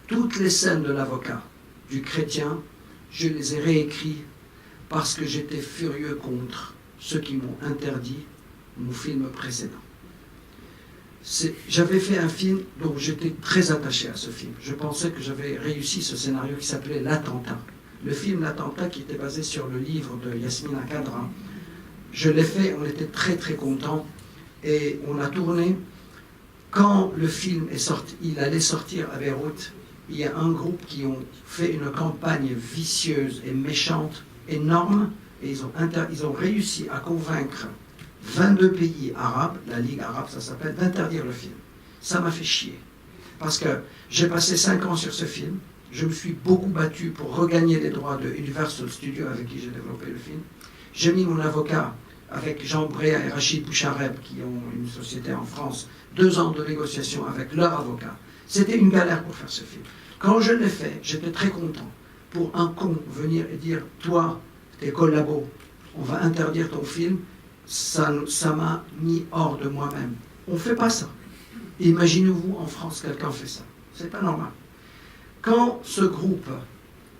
Toutes les scènes de l'avocat, du chrétien, je les ai réécrites parce que j'étais furieux contre ceux qui m'ont interdit mon film précédent. J'avais fait un film dont j'étais très attaché à ce film. Je pensais que j'avais réussi ce scénario qui s'appelait L'Attentat. Le film L'Attentat qui était basé sur le livre de Yasmina Khadra. Je l'ai fait, on était très très contents et on a tourné. Quand le film est sorti, il allait sortir à Beyrouth, il y a un groupe qui ont fait une campagne vicieuse et méchante, énorme, et ils ont réussi à convaincre 22 pays arabes, la Ligue arabe ça s'appelle, d'interdire le film. Ça m'a fait chier. Parce que j'ai passé 5 ans sur ce film, je me suis beaucoup battu pour regagner les droits de Universal Studios avec qui j'ai développé le film. J'ai mis mon avocat avec Jean Bréa et Rachid Bouchareb qui ont une société en France, 2 ans de négociation avec leur avocat. C'était une galère pour faire ce film. Quand je l'ai fait, j'étais très content. Pour un con venir et dire, toi, tes collabos, on va interdire ton film, ça m'a mis hors de moi-même. On ne fait pas ça. Imaginez-vous en France, quelqu'un fait ça. C'est pas normal. Quand ce groupe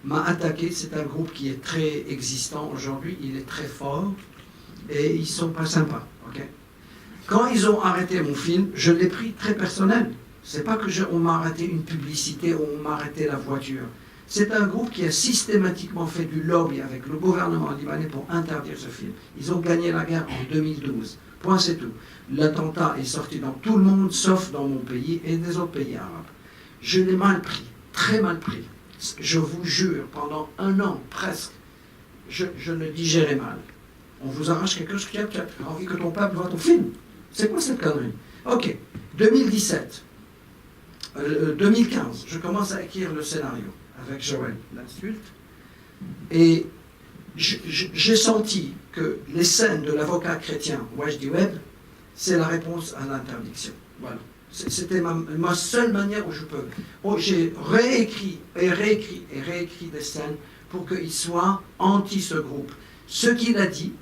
m'a attaqué, c'est un groupe qui est très existant aujourd'hui, il est très fort, et ils sont pas sympas. Okay? Quand ils ont arrêté mon film, je l'ai pris très personnel. C'est pas que on m'a arrêté une publicité ou on m'a arrêté la voiture. C'est un groupe qui a systématiquement fait du lobby avec le gouvernement libanais pour interdire ce film. Ils ont gagné la guerre en 2012. Point, c'est tout. L'attentat est sorti dans tout le monde, sauf dans mon pays et des autres pays arabes. Je l'ai mal pris, très mal pris. Je vous jure, pendant 1 an presque, je le digérais mal. On vous arrache quelque chose qui a envie que ton peuple voit ton film. C'est quoi cette connerie? Ok, 2017, 2015, je commence à écrire le scénario avec Joël, l'insulte, et j'ai senti que les scènes de l'avocat chrétien Wajdi Webb c'est la réponse à l'interdiction. Voilà. C'était ma seule manière où je peux. J'ai réécrit et réécrit et réécrit des scènes pour qu'il soit anti ce groupe. Ce qu'il a dit,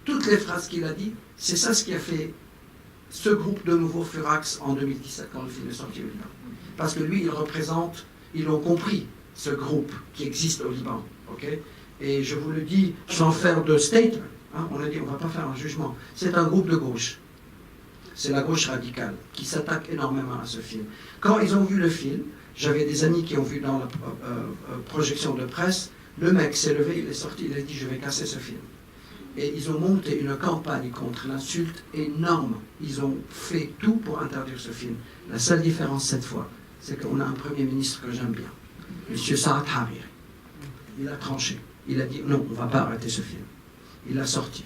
toutes les phrases qu'il a dit, c'est ça ce qui a fait ce groupe de nouveau Furax en 2017 quand le film est sorti au Liban. Parce que lui, il représente, ils ont compris ce groupe qui existe au Liban. Okay, et je vous le dis sans faire de statement, hein, on a dit on ne va pas faire un jugement. C'est un groupe de gauche. C'est la gauche radicale qui s'attaque énormément à ce film. Quand ils ont vu le film, j'avais des amis qui ont vu dans la projection de presse, le mec s'est levé, il est sorti, il a dit je vais casser ce film. Et ils ont monté une campagne contre l'insulte énorme. Ils ont fait tout pour interdire ce film. La seule différence cette fois, c'est qu'on a un Premier ministre que j'aime bien, M. Saad Hariri. Il a tranché. Il a dit non, on ne va pas arrêter ce film. Il l'a sorti.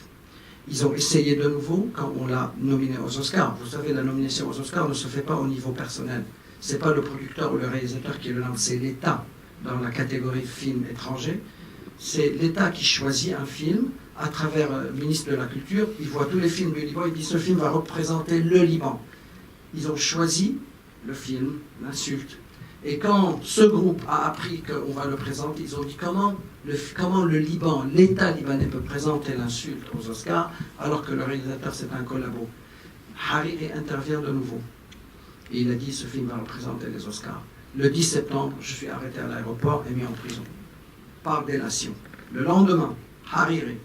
Ils ont essayé de nouveau quand on l'a nominé aux Oscars. Vous savez, la nomination aux Oscars ne se fait pas au niveau personnel. Ce n'est pas le producteur ou le réalisateur qui le lance, c'est l'État dans la catégorie film étranger. C'est l'État qui choisit un film à travers le ministre de la Culture. Il voit tous les films du Liban, il dit ce film va représenter le Liban. Ils ont choisi le film, l'insulte. Et quand ce groupe a appris qu'on va le présenter, ils ont dit comment le Liban, l'État libanais peut présenter l'insulte aux Oscars alors que le réalisateur c'est un collabo. Hariri intervient de nouveau. Et il a dit ce film va représenter les Oscars. Le 10 septembre, je suis arrêté à l'aéroport et mis en prison. Par délation. Le lendemain, Hariri,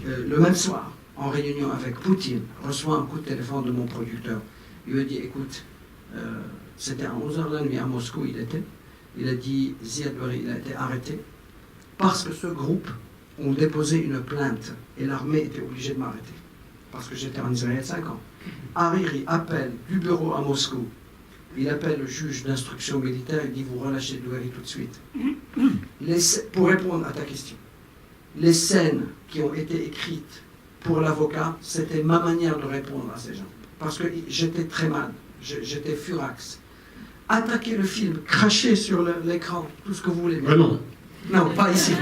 le même soir, en réunion avec Poutine, reçoit un coup de téléphone de mon producteur. Il lui dit écoute, c'était à 11h de la nuit à Moscou, il a dit Ziad Barry, il a été arrêté parce que ce groupe ont déposé une plainte et l'armée était obligée de m'arrêter parce que j'étais en Israël 5 ans. Hariri appelle du bureau à Moscou, il appelle le juge d'instruction militaire, il dit vous relâchez Douari tout de suite. Pour répondre à ta question, les scènes qui ont été écrites pour l'avocat, c'était ma manière de répondre à ces gens parce que j'étais très mal, j'étais furax. Attaquer le film, cracher sur l'écran, tout ce que vous voulez. Non. Non, pas ici.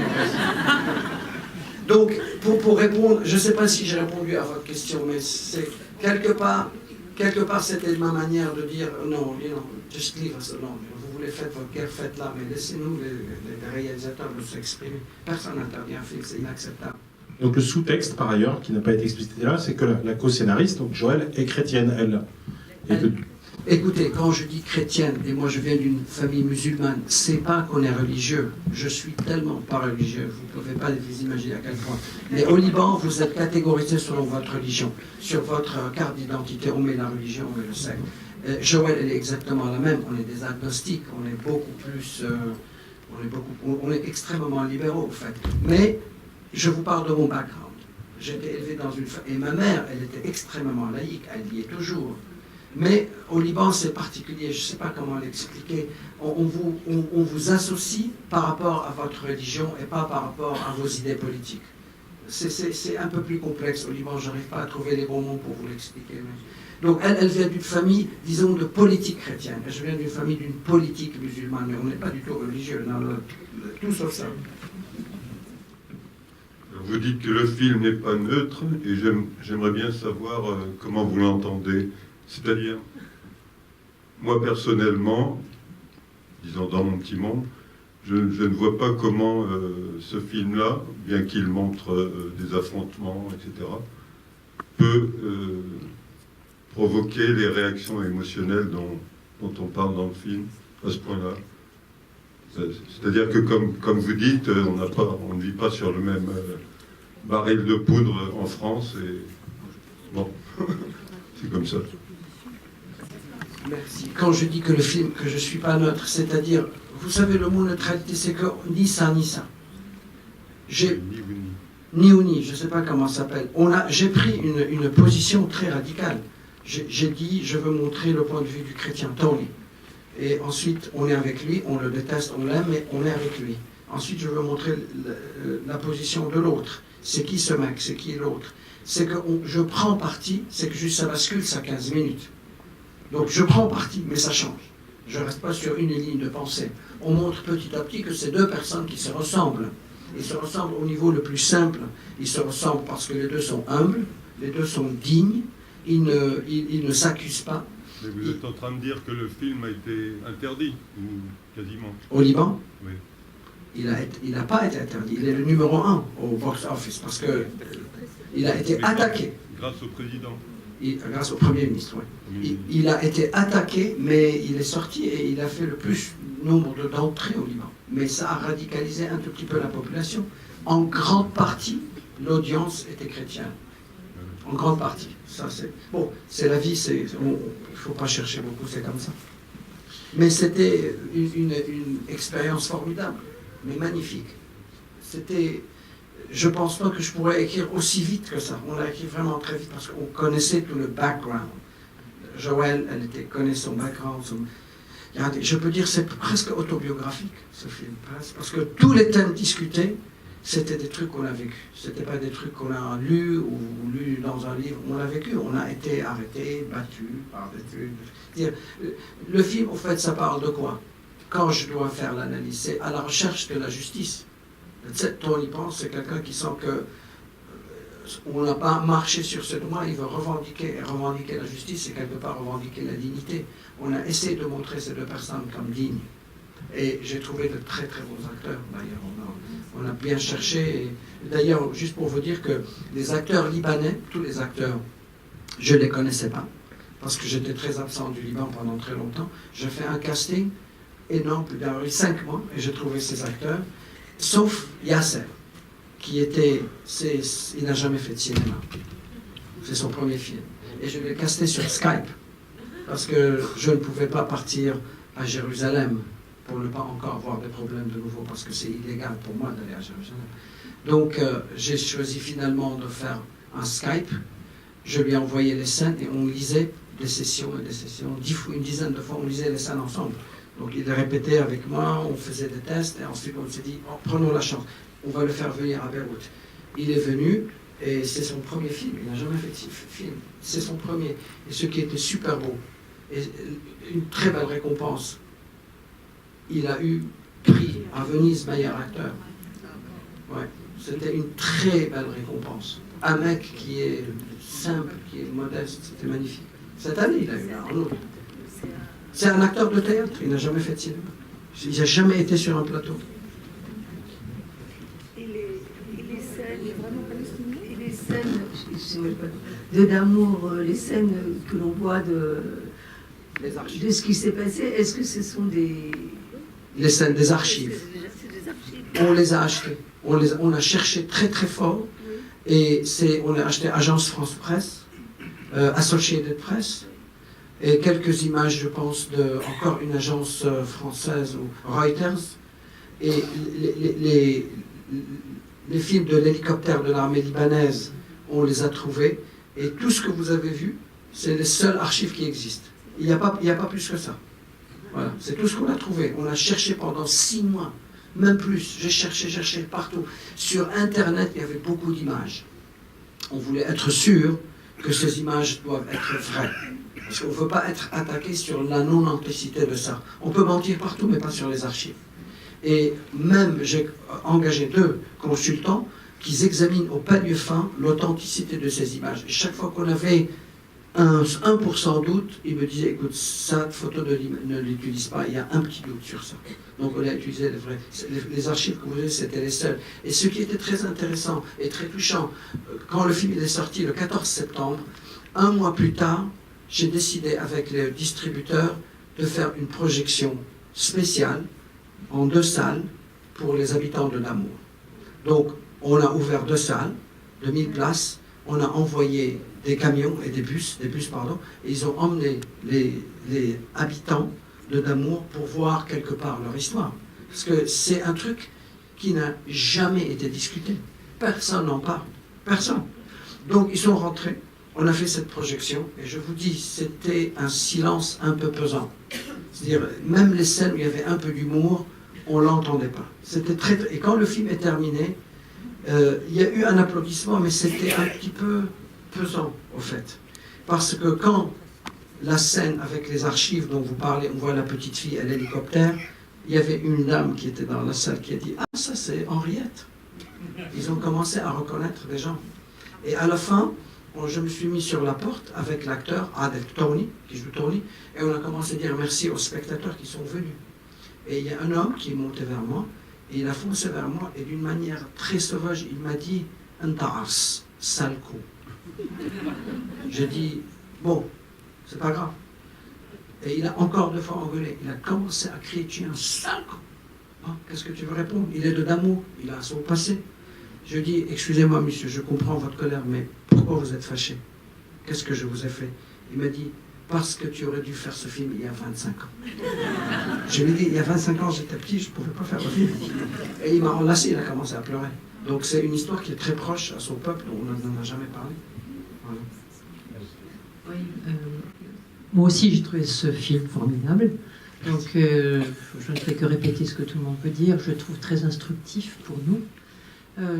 Donc, pour répondre, je ne sais pas si j'ai répondu à votre question, mais c'est quelque part c'était ma manière de dire non, just leave us alone. Vous voulez faire votre guerre, faites-la, mais laissez-nous les réalisateurs nous s'exprimer. Personne n'interdit un film, c'est inacceptable. Donc le sous-texte, par ailleurs, qui n'a pas été explicité là, c'est que la co-scénariste, donc Joëlle, est chrétienne, elle. Écoutez, quand je dis chrétienne, et moi je viens d'une famille musulmane, c'est pas qu'on est religieux. Je suis tellement pas religieux, vous ne pouvez pas vous imaginer à quel point. Mais au Liban, vous êtes catégorisé selon votre religion. Sur votre carte d'identité, on met la religion, on met le secte. Joël, elle est exactement la même. On est des agnostiques, on est beaucoup plus... on est extrêmement libéraux, en fait. Mais je vous parle de mon background. J'étais élevé dans une famille... Et ma mère, elle était extrêmement laïque, elle y est toujours. Mais au Liban, c'est particulier, je ne sais pas comment l'expliquer. On vous associe par rapport à votre religion et pas par rapport à vos idées politiques. C'est un peu plus complexe au Liban, je n'arrive pas à trouver les bons mots pour vous l'expliquer. Mais... Donc elle vient d'une famille, disons, de politique chrétienne. Je viens d'une famille d'une politique musulmane, mais on n'est pas du tout religieux, tout sauf ça. Vous dites que le film n'est pas neutre, et j'aimerais bien savoir comment vous l'entendez. C'est-à-dire, moi personnellement, disons dans mon petit monde, je ne vois pas comment ce film-là, bien qu'il montre des affrontements, etc., peut provoquer les réactions émotionnelles dont on parle dans le film, à ce point-là. C'est-à-dire que, comme vous dites, on ne vit pas sur le même baril de poudre en France, et bon, c'est comme ça. Merci. Quand je dis que le film, que je ne suis pas neutre, c'est-à-dire, vous savez, le mot neutralité, c'est que ni ça, ni ça. Ni ou ni, je ne sais pas comment ça s'appelle. J'ai pris une position très radicale. J'ai dit, je veux montrer le point de vue du chrétien Tony. Et ensuite, on est avec lui, on le déteste, on l'aime, mais on est avec lui. Ensuite, je veux montrer la position de l'autre. C'est qui ce mec, c'est qui l'autre. C'est que je prends parti, c'est que juste ça bascule, ça 15 minutes. Donc je prends parti, mais ça change. Je ne reste pas sur une ligne de pensée. On montre petit à petit que c'est deux personnes qui se ressemblent. Ils se ressemblent au niveau le plus simple. Ils se ressemblent parce que les deux sont humbles, les deux sont dignes, il ne s'accuse pas. Mais vous êtes en train de dire que le film a été interdit, ou quasiment. Au Liban, Oui. il n'a pas été interdit. Il est le numéro 1 au box-office parce que il a été attaqué. Grâce au président. Grâce au Premier ministre, oui. Il a été attaqué, mais il est sorti et il a fait le plus nombre d'entrées au Liban. Mais ça a radicalisé un tout petit peu la population. En grande partie, l'audience était chrétienne. En grande partie. Ça, bon, c'est la vie, il ne faut pas chercher beaucoup, c'est comme ça. Mais c'était une expérience formidable, mais magnifique. Je ne pense pas que je pourrais écrire aussi vite que ça. On l'a écrit vraiment très vite parce qu'on connaissait tout le background. Joël, connaît son background. Je peux dire que c'est presque autobiographique, ce film. Parce que tous les thèmes discutés, c'était des trucs qu'on a vécu. Ce n'était pas des trucs qu'on a lus ou lus dans un livre. On l'a vécu. On a été arrêtés, battus par des trucs. Le film, au fait, ça parle de quoi? Quand je dois faire l'analyse, c'est à la recherche de la justice. Tony pense, c'est quelqu'un qui sent que on n'a pas marché sur ce droit, il veut revendiquer la justice et quelque part revendiquer la dignité. On a essayé de montrer ces deux personnes comme dignes. Et j'ai trouvé de très très bons acteurs, d'ailleurs. On a bien cherché. D'ailleurs, juste pour vous dire que les acteurs libanais, tous les acteurs, je ne les connaissais pas, parce que j'étais très absent du Liban pendant très longtemps. J'ai fait un casting énorme, plus d'avoir eu 5 mois, et j'ai trouvé ces acteurs, sauf Yasser, qui il n'a jamais fait de cinéma. C'est son premier film. Et je l'ai casté sur Skype, parce que je ne pouvais pas partir à Jérusalem pour ne pas encore avoir des problèmes de nouveau, parce que c'est illégal pour moi d'aller à Jérusalem. Donc j'ai choisi finalement de faire un Skype. Je lui ai envoyé les scènes et on lisait des sessions et des sessions. Une dizaine de fois, on lisait les scènes ensemble. Donc il répétait avec moi, on faisait des tests et ensuite on s'est dit, oh, prenons la chance, on va le faire venir à Beyrouth. Il est venu et c'est son premier film, il n'a jamais fait de film, c'est son premier. Et ce qui était super beau, et une très belle récompense, il a eu prix à Venise meilleur acteur. Ouais, c'était une très belle récompense. Un mec qui est simple, qui est modeste, c'était magnifique. Cette année, il a eu un autre. C'est un acteur de théâtre, il n'a jamais fait de cinéma. Il n'a jamais été sur un plateau. Et les scènes d'amour, les scènes que l'on voit de ce qui s'est passé, est-ce que ce sont les scènes des archives? On les a achetées. On a cherché très très fort. Et on a acheté Agence France Presse, Associated Press, et quelques images, je pense, encore une agence française, ou Reuters. Et les films de l'hélicoptère de l'armée libanaise, on les a trouvés. Et tout ce que vous avez vu, c'est les seules archives qui existent. Il n'y a pas plus que ça. Voilà, c'est tout ce qu'on a trouvé. On a cherché pendant 6 mois, même plus. J'ai cherché partout. Sur Internet, il y avait beaucoup d'images. On voulait être sûr que ces images doivent être vraies. Parce qu'on ne veut pas être attaqué sur la non-authenticité de ça. On peut mentir partout, mais pas sur les archives. Et même, j'ai engagé 2 consultants qui examinent au palier fin l'authenticité de ces images. Et chaque fois qu'on avait 1% doute, il me disait, écoute, cette photo ne l'utilise pas, il y a un petit doute sur ça. Donc on a utilisé les vrais. Les archives que vous avez, c'était les seules. Et ce qui était très intéressant et très touchant, quand le film est sorti le 14 septembre, 1 mois plus tard, j'ai décidé avec les distributeurs de faire une projection spéciale en 2 salles pour les habitants de Namur. Donc on a ouvert 2 salles de 1000 places, on a envoyé des camions et des bus, et ils ont emmené les habitants de Namur pour voir quelque part leur histoire. Parce que c'est un truc qui n'a jamais été discuté. Personne n'en parle. Personne. Donc ils sont rentrés, on a fait cette projection, et je vous dis, c'était un silence un peu pesant. C'est-à-dire, même les scènes où il y avait un peu d'humour, on ne l'entendait pas. C'était très... Et quand le film est terminé, il y a eu un applaudissement, mais c'était un petit peu pesant, au fait. Parce que quand la scène avec les archives dont vous parlez, on voit la petite fille à l'hélicoptère, il y avait une dame qui était dans la salle qui a dit « Ah, ça c'est Henriette ». Ils ont commencé à reconnaître des gens. Et à la fin, je me suis mis sur la porte avec l'acteur Adel Tony, qui joue Tony, et on a commencé à dire merci aux spectateurs qui sont venus. Et il y a un homme qui est monté vers moi, et il a foncé vers moi, et d'une manière très sauvage, il m'a dit « Anta-ars, sale con ». J'ai dit « Bon, c'est pas grave ». Et il a encore 2 fois engueulé. Il a commencé à crier « Tu es un sale con ». Hein, qu'est-ce que tu veux répondre? Il est de Damour, il a son passé. Je dis « Excusez-moi, monsieur, je comprends votre colère, mais pourquoi vous êtes fâché? Qu'est-ce que je vous ai fait ?» Il m'a dit « Parce que tu aurais dû faire ce film il y a 25 ans. » Je lui ai dit « Il y a 25 ans, j'étais petit, je ne pouvais pas faire le film. » Et il m'a enlacé, il a commencé à pleurer. Donc c'est une histoire qui est très proche à son peuple, on n'en a jamais parlé. Voilà. Oui, moi aussi j'ai trouvé ce film formidable. Donc je ne fais que répéter ce que tout le monde peut dire. Je le trouve très instructif pour nous.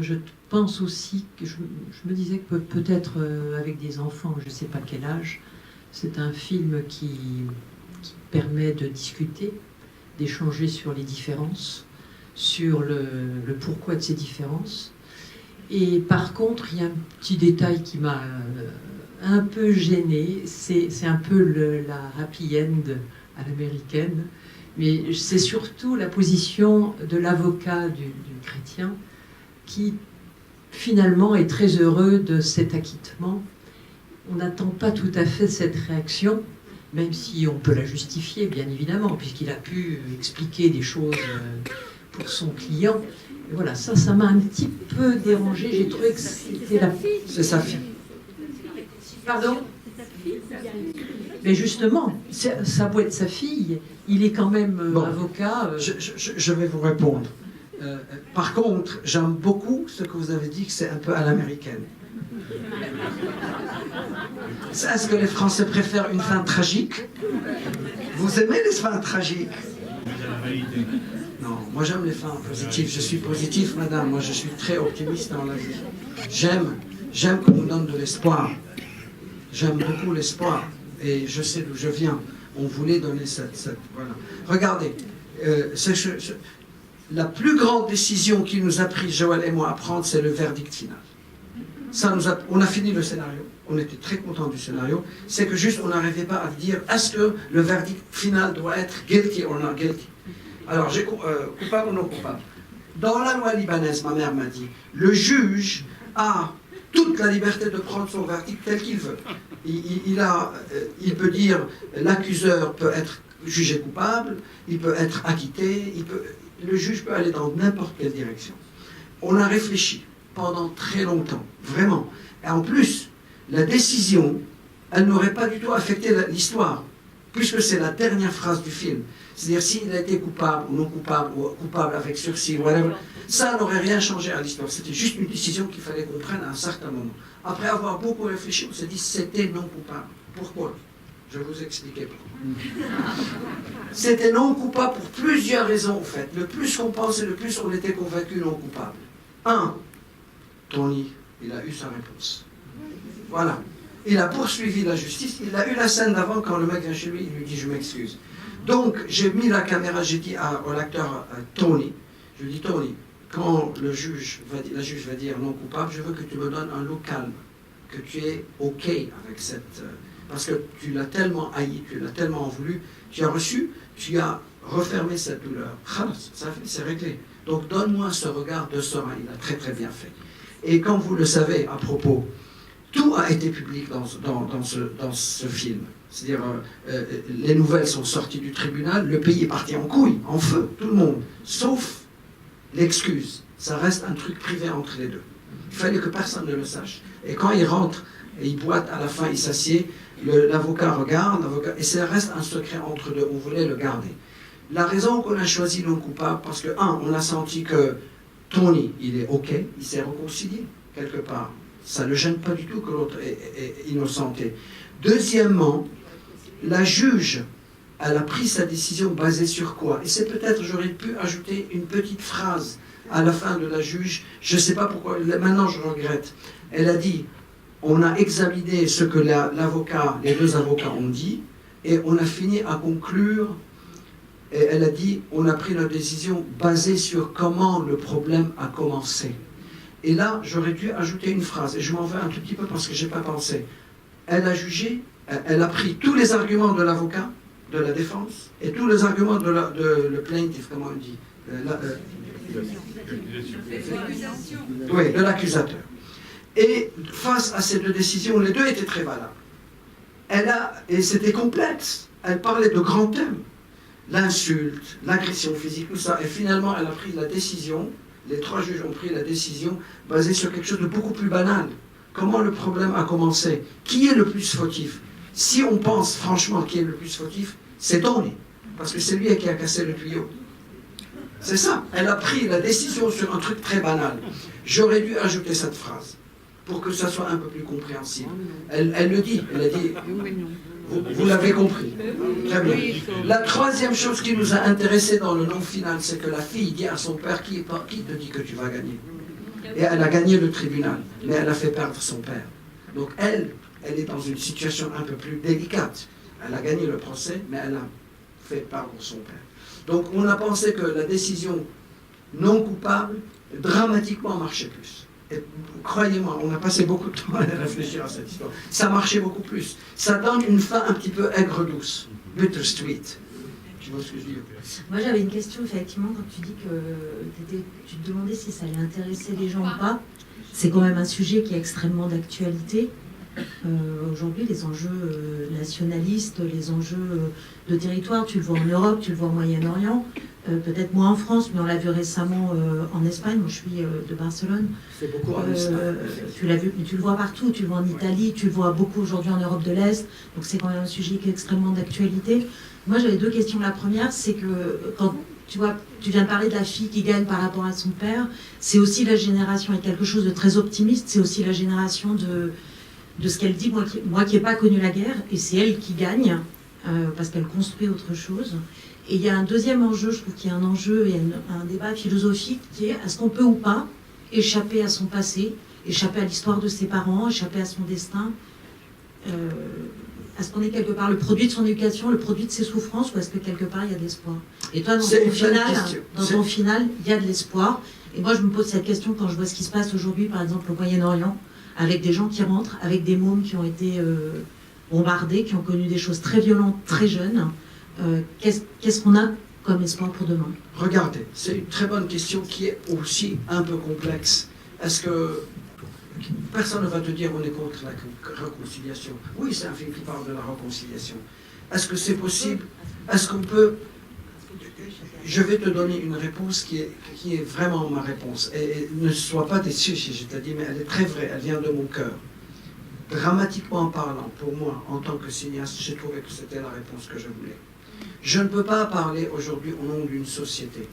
Je pense aussi que je me disais que peut-être avec des enfants, je ne sais pas quel âge, c'est un film qui permet de discuter, d'échanger sur les différences, sur le pourquoi de ces différences. Et par contre, il y a un petit détail qui m'a un peu gênée, c'est un peu la happy end à l'américaine, mais c'est surtout la position de l'avocat du chrétien qui finalement est très heureux de cet acquittement. On n'attend pas tout à fait cette réaction, même si on peut la justifier, bien évidemment, puisqu'il a pu expliquer des choses pour son client. Et voilà, ça m'a un petit peu dérangé. J'ai trouvé que c'était la... C'est sa fille. Pardon? Mais justement, ça peut être sa fille. Il est quand même avocat. Je vais vous répondre. Par contre, j'aime beaucoup ce que vous avez dit, que c'est un peu à l'américaine. Est-ce que les Français préfèrent une fin tragique? Vous aimez les fins tragiques? Non, moi j'aime les fins positives. Je suis positif, madame. Moi je suis très optimiste dans la vie. J'aime qu'on nous donne de l'espoir. J'aime beaucoup l'espoir. Et je sais d'où je viens. On voulait donner cette voilà. Regardez, la plus grande décision qu'il nous a pris, Joël et moi, à prendre, c'est le verdict final. On a fini le scénario. On était très contents du scénario. C'est que juste, on n'arrivait pas à dire, est-ce que le verdict final doit être guilty or not guilty? Alors, coupable ou non coupable? Dans la loi libanaise, ma mère m'a dit, le juge a toute la liberté de prendre son verdict tel qu'il veut. Il peut dire, l'accuseur peut être jugé coupable, il peut être acquitté, le juge peut aller dans n'importe quelle direction. On a réfléchi pendant très longtemps, vraiment. Et en plus, la décision, elle n'aurait pas du tout affecté l'histoire, puisque c'est la dernière phrase du film. C'est-à-dire, s'il a été coupable ou non coupable, ou coupable avec sursis, whatever, ça n'aurait rien changé à l'histoire. C'était juste une décision qu'il fallait qu'on prenne à un certain moment. Après avoir beaucoup réfléchi, on s'est dit, c'était non coupable. Pourquoi? Je vais vous expliquer pourquoi. C'était non coupable pour plusieurs raisons, en fait. Le plus qu'on pensait, le plus on était convaincu non coupable. 1. Tony, il a eu sa réponse. Voilà. Il a poursuivi la justice. Il a eu la scène d'avant quand le mec vient chez lui, il lui dit « je m'excuse ». Donc, j'ai mis la caméra, j'ai dit à l'acteur Tony, je lui dis « Tony, quand la juge va dire non coupable, je veux que tu me donnes un lot calme, que tu es OK avec cette... parce que tu l'as tellement haï, tu l'as tellement voulu, tu as reçu, tu as refermé cette douleur. C'est réglé. Donc, donne-moi ce regard de serein. Il a très très bien fait. Et comme vous le savez, à propos, tout a été public dans ce film. C'est-à-dire, les nouvelles sont sorties du tribunal, le pays est parti en couille, en feu, tout le monde, sauf l'excuse. Ça reste un truc privé entre les deux. Il fallait que personne ne le sache. Et quand il rentre, et il boite à la fin, il s'assied, l'avocat regarde, et ça reste un secret entre deux, on voulait le garder. La raison qu'on a choisi non coupable, parce que, on a senti que Tony, il est OK, il s'est réconcilié, quelque part. Ça ne le gêne pas du tout que l'autre est innocenté. Deuxièmement, la juge, elle a pris sa décision basée sur quoi? Et c'est peut-être, j'aurais pu ajouter une petite phrase à la fin de la juge, je ne sais pas pourquoi, maintenant je regrette. Elle a dit, on a examiné ce que les deux avocats ont dit, et on a fini à conclure, et elle a dit, on a pris notre décision basée sur comment le problème a commencé. Et là, j'aurais dû ajouter une phrase, et je m'en vais un tout petit peu parce que je n'ai pas pensé. Elle a jugé, elle a pris tous les arguments de l'avocat, de la défense, et tous les arguments de le plaintiff, comment on dit, oui, de l'accusateur. Et face à ces deux décisions, les deux étaient très valables. Et c'était complexe. Elle parlait de grands thèmes. L'insulte, l'agression physique, tout ça. Et finalement, elle a pris la décision, les trois juges ont pris la décision basée sur quelque chose de beaucoup plus banal. Comment le problème a commencé? Qui est le plus fautif? Si on pense franchement qui est le plus fautif, c'est Tony. Parce que c'est lui qui a cassé le tuyau. C'est ça. Elle a pris la décision sur un truc très banal. J'aurais dû ajouter cette phrase pour que ça soit un peu plus compréhensible. Elle le dit. Elle a dit... Vous l'avez compris. Très bien. La troisième chose qui nous a intéressés dans le nom final, c'est que la fille dit à son père, qui te dit que tu vas gagner? Et elle a gagné le tribunal, mais elle a fait perdre son père. Donc elle est dans une situation un peu plus délicate. Elle a gagné le procès, mais elle a fait perdre son père. Donc on a pensé que la décision non coupable, dramatiquement, marchait plus. Et croyez-moi, on a passé beaucoup de temps à réfléchir à cette histoire. Ça marchait beaucoup plus. Ça donne une fin un petit peu aigre-douce. Bittersweet. Tu vois ce que je dis? Moi, j'avais une question, effectivement, quand tu dis que tu te demandais si ça allait intéresser les gens ou pas. C'est quand même un sujet qui est extrêmement d'actualité. Aujourd'hui, les enjeux nationalistes, les enjeux de territoire, tu le vois en Europe, tu le vois au Moyen-Orient, peut-être moins en France, mais on l'a vu récemment en Espagne. Moi, je suis de Barcelone. C'est beaucoup en Espagne. Tu l'as vu, mais tu le vois partout. Tu le vois en Italie, tu le vois beaucoup aujourd'hui en Europe de l'Est. Donc, c'est quand même un sujet qui est extrêmement d'actualité. Moi, j'avais deux questions. La première, c'est que quand tu vois, tu viens de parler de la fille qui gagne par rapport à son père, c'est aussi la génération, et quelque chose de très optimiste, c'est aussi la génération de ce qu'elle dit, moi qui n'ai pas connu la guerre, et c'est elle qui gagne, parce qu'elle construit autre chose. Et il y a un deuxième enjeu, je trouve qu'il y a un enjeu et un débat philosophique qui est, est-ce qu'on peut ou pas échapper à son passé, échapper à l'histoire de ses parents, échapper à son destin, est-ce qu'on est quelque part le produit de son éducation, le produit de ses souffrances, ou est-ce que quelque part il y a de l'espoir? Et toi, dans ton final, il y a de l'espoir. Et moi, je me pose cette question quand je vois ce qui se passe aujourd'hui, par exemple, au Moyen-Orient, avec des gens qui rentrent, avec des mômes qui ont été bombardés, qui ont connu des choses très violentes, très jeunes. Qu'est-ce qu'on a comme espoir pour demain? Regardez, c'est une très bonne question qui est aussi un peu complexe. Est-ce que personne ne va te dire on est contre la réconciliation? Oui, c'est un film qui parle de la réconciliation. Est-ce que c'est possible? Est-ce qu'on peut... Je vais te donner une réponse qui est vraiment ma réponse. Et ne sois pas déçu si je te dis, mais elle est très vraie, elle vient de mon cœur. Dramatiquement parlant, pour moi, en tant que cinéaste, j'ai trouvé que c'était la réponse que je voulais. Je ne peux pas parler aujourd'hui au nom d'une société.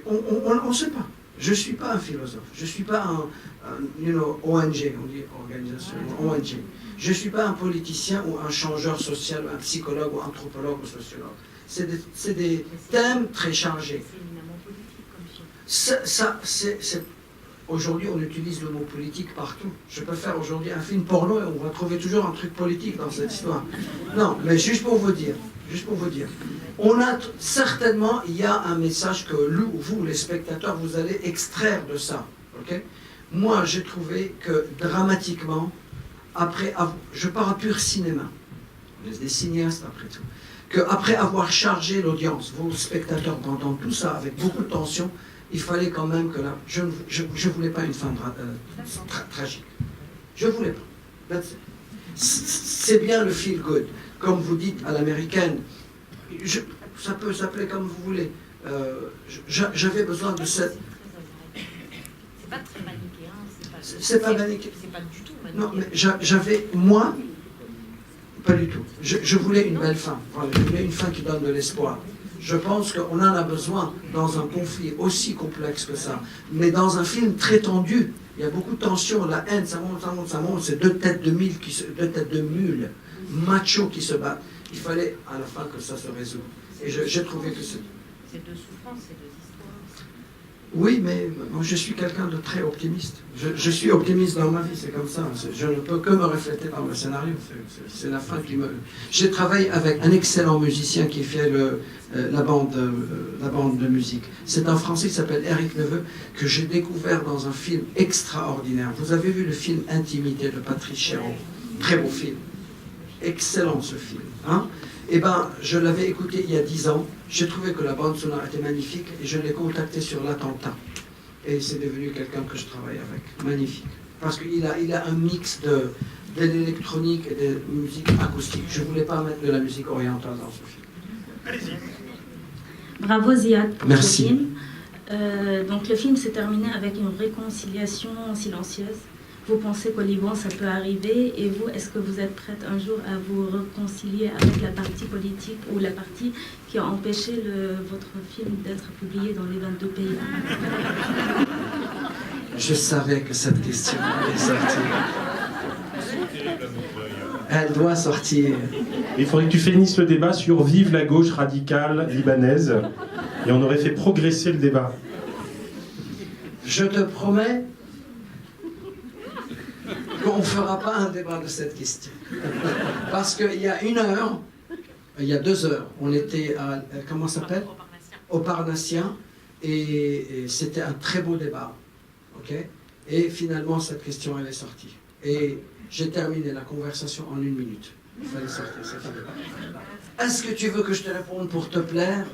On ne sait pas. Je ne suis pas un philosophe. Je ne suis pas un ONG, on dit organisation, ONG. Je ne suis pas un politicien ou un changeur social, ou un psychologue ou anthropologue ou sociologue. C'est des thèmes très chargés. Aujourd'hui, on utilise le mot politique partout. Je peux faire aujourd'hui un film porno et on va trouver toujours un truc politique dans cette histoire. Non, mais juste pour vous dire, certainement, il y a un message que vous, les spectateurs, vous allez extraire de ça. Okay? Moi, j'ai trouvé que dramatiquement, je parle pur cinéma, on est des cinéastes après tout, qu'après avoir chargé l'audience, vos spectateurs, pendant tout ça, avec beaucoup de tension, il fallait quand même que là, je ne voulais pas une fin tragique. Je ne voulais pas. C'est bien le feel good. Comme vous dites à l'américaine, ça peut s'appeler comme vous voulez. J'avais besoin de cette... C'est pas très manichéen. C'est pas manichéen. C'est pas du tout manichéen. Non, mais moi, pas du tout. Je voulais une belle fin. Voilà, je voulais une fin qui donne de l'espoir. Je pense qu'on en a besoin dans un conflit aussi complexe que ça. Mais dans un film très tendu, il y a beaucoup de tension, la haine, ça monte, ça monte, ça monte. C'est deux têtes de mules, machos qui se battent. Il fallait à la fin que ça se résolve. Et j'ai trouvé que c'est... C'est deux souffrances, c'est deux histoires. Oui, mais moi, je suis quelqu'un de très optimiste. Je suis optimiste dans ma vie, c'est comme ça. Je ne peux que me refléter dans le scénario. C'est la fin qui me... J'ai travaillé avec un excellent musicien qui fait la bande de musique. C'est un Français qui s'appelle Éric Neveu, que j'ai découvert dans un film extraordinaire. Vous avez vu le film Intimité de Patrice Chéreau? Très beau film. Excellent ce film. Hein? Eh ben, je l'avais écouté il y a 10 ans. J'ai trouvé que la bande sonore était magnifique et je l'ai contacté sur l'attentat. Et c'est devenu quelqu'un que je travaille avec. Magnifique. Parce qu'il a un mix de l'électronique et de musique acoustique. Je ne voulais pas mettre de la musique orientale dans ce film. Allez-y. Bravo Ziad pour Merci. ce film. Donc le film s'est terminé avec une réconciliation silencieuse. Vous pensez qu'au Liban ça peut arriver, et vous, est-ce que vous êtes prête un jour à vous réconcilier avec la partie politique ou la partie qui a empêché votre film d'être publié dans les 22 pays? Je savais que cette question allait sortir. Elle doit sortir. Il faudrait que tu finisses le débat sur Vive la gauche radicale libanaise, et on aurait fait progresser le débat. Je te promets qu'on ne fera pas un débat de cette question. Parce qu'il y a 1 heure, il y a 2 heures, on était à, comment ça s'appelle? Au Parnassien, et c'était un très beau débat. Ok? Et finalement, cette question, elle est sortie. Et j'ai terminé la conversation en 1 minute. Il fallait sortir cette débat. Est-ce que tu veux que je te réponde pour te plaire?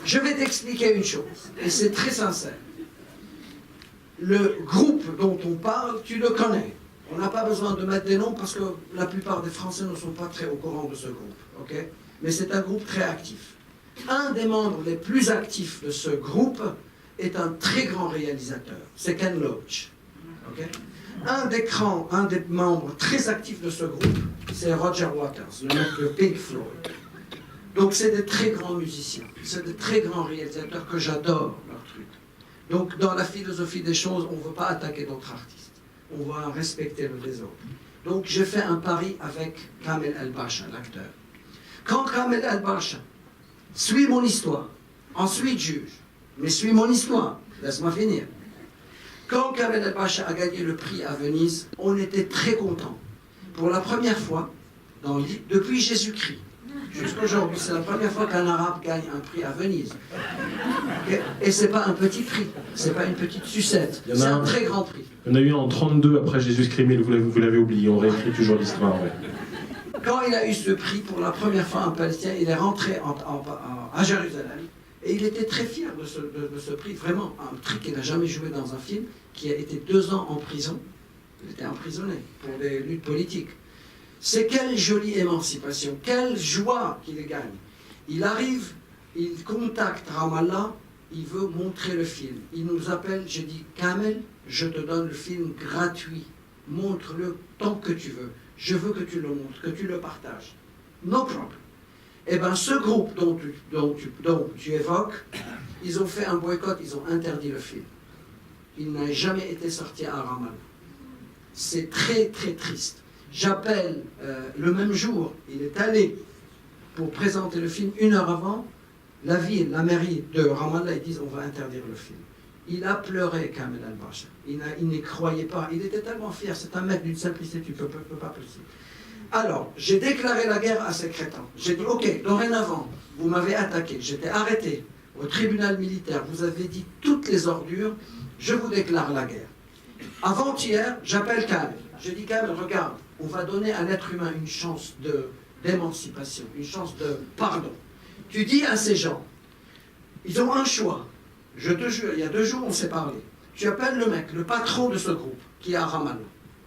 Je vais t'expliquer une chose, et c'est très sincère. Le groupe dont on parle, tu le connais. On n'a pas besoin de mettre des noms parce que la plupart des Français ne sont pas très au courant de ce groupe. Okay? Mais c'est un groupe très actif. Un des membres les plus actifs de ce groupe est un très grand réalisateur. C'est Ken Loach. Okay? Un des membres très actifs de ce groupe, c'est Roger Waters, le mec de Pink Floyd. Donc c'est des très grands musiciens, c'est des très grands réalisateurs que j'adore leur truc. Donc dans la philosophie des choses, on ne veut pas attaquer d'autres artistes, on va respecter le des autres. Donc j'ai fait un pari avec Kamel El-Basha, l'acteur. Quand Kamel El-Basha suit mon histoire, ensuite juge, mais suit mon histoire, laisse-moi finir. Quand Kamel El-Basha a gagné le prix à Venise, on était très contents. Pour la première fois, depuis Jésus-Christ, jusqu'aujourd'hui, c'est la première fois qu'un Arabe gagne un prix à Venise. Okay? Et c'est pas un petit prix, c'est pas une petite sucette, c'est un très grand prix. Il y en a eu en 32 après Jésus-Christ, mais vous l'avez oublié, on réécrit toujours l'histoire. Ouais. Quand il a eu ce prix, pour la première fois, un Palestinien, il est rentré à Jérusalem, et il était très fier de ce prix, vraiment un prix qu'il n'a jamais joué dans un film, qui a été 2 ans en prison. Il était emprisonné pour des luttes politiques. C'est quelle jolie émancipation, quelle joie qu'il gagne. Il arrive, il contacte Ramallah, il veut montrer le film. Il nous appelle, j'ai dit, Kamel, je te donne le film gratuit. Montre-le tant que tu veux. Je veux que tu le montres, que tu le partages. No problem. Eh bien, ce groupe dont tu évoques, ils ont fait un boycott, ils ont interdit le film. Il n'a jamais été sorti à Ramallah. C'est très, très triste. J'appelle le même jour, il est allé pour présenter le film 1 heure avant, la ville, la mairie de Ramallah, ils disent on va interdire le film. Il a pleuré, Kamel El-Basha. Il n'y croyait pas. Il était tellement fier. C'est un mec d'une simplicité, tu ne peux pas possible. Alors, j'ai déclaré la guerre à ces crétins. J'ai dit, ok, dorénavant, vous m'avez attaqué. J'étais arrêté au tribunal militaire. Vous avez dit toutes les ordures. Je vous déclare la guerre. Avant-hier, j'appelle Kamel. Je dis, Kamel, regarde, on va donner à l'être humain une chance d'émancipation, une chance de pardon. Tu dis à ces gens, ils ont un choix. Je te jure, il y a 2 jours, on s'est parlé. Tu appelles le mec, le patron de ce groupe, qui est à Ramallah.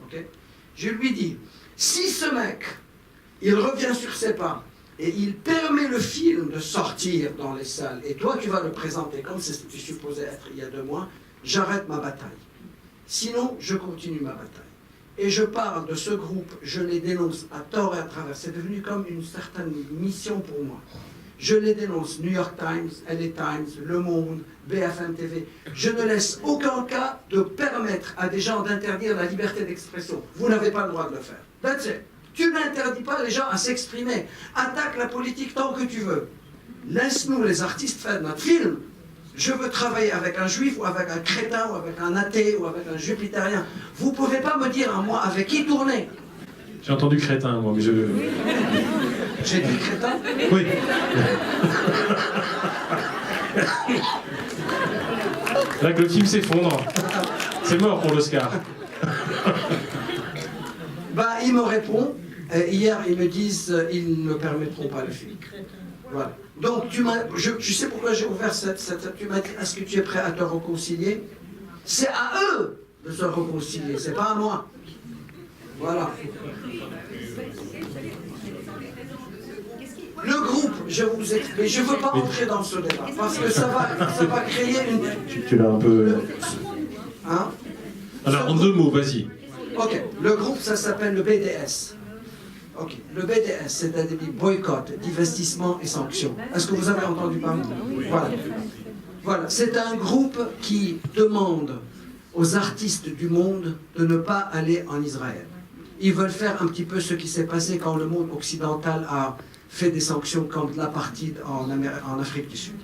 Okay? Je lui dis, si ce mec, il revient sur ses pas, et il permet le film de sortir dans les salles, et toi tu vas le présenter comme c'était supposé être il y a 2 mois, j'arrête ma bataille. Sinon, je continue ma bataille. Et je parle de ce groupe, je les dénonce à tort et à travers. C'est devenu comme une certaine mission pour moi. Je les dénonce, New York Times, LA Times, Le Monde, BFM TV. Je ne laisse aucun cas de permettre à des gens d'interdire la liberté d'expression. Vous n'avez pas le droit de le faire. That's it. Tu n'interdis pas les gens à s'exprimer. Attaque la politique tant que tu veux. Laisse-nous, les artistes, faire notre film. Je veux travailler avec un juif, ou avec un crétin, ou avec un athée, ou avec un jupitérien. Vous ne pouvez pas me dire à moi avec qui tourner. J'ai entendu crétin, moi, mais je... J'ai dit crétin? Oui. Là que le film s'effondre. C'est mort pour l'Oscar. Bah, il me répond. Hier, ils me disent ils ne permettront pas le film. Voilà. Donc, je sais pourquoi j'ai ouvert tu m'as dit, est-ce que tu es prêt à te réconcilier? C'est à eux de se réconcilier, c'est pas à moi. Voilà. Le groupe, je vous explique, je ne veux pas entrer dans ce débat, parce que ça va créer une... Tu l'as un peu... Hein? Alors, en 2 mots, vas-y. Ok, le groupe, ça s'appelle le BDS. Ok, le BDS, c'est-à-dire boycott, divestissement et sanctions. Est-ce que vous avez entendu parler? Voilà. Voilà, c'est un groupe qui demande aux artistes du monde de ne pas aller en Israël. Ils veulent faire un petit peu ce qui s'est passé quand le monde occidental a fait des sanctions contre l'apartheid en Afrique du Sud.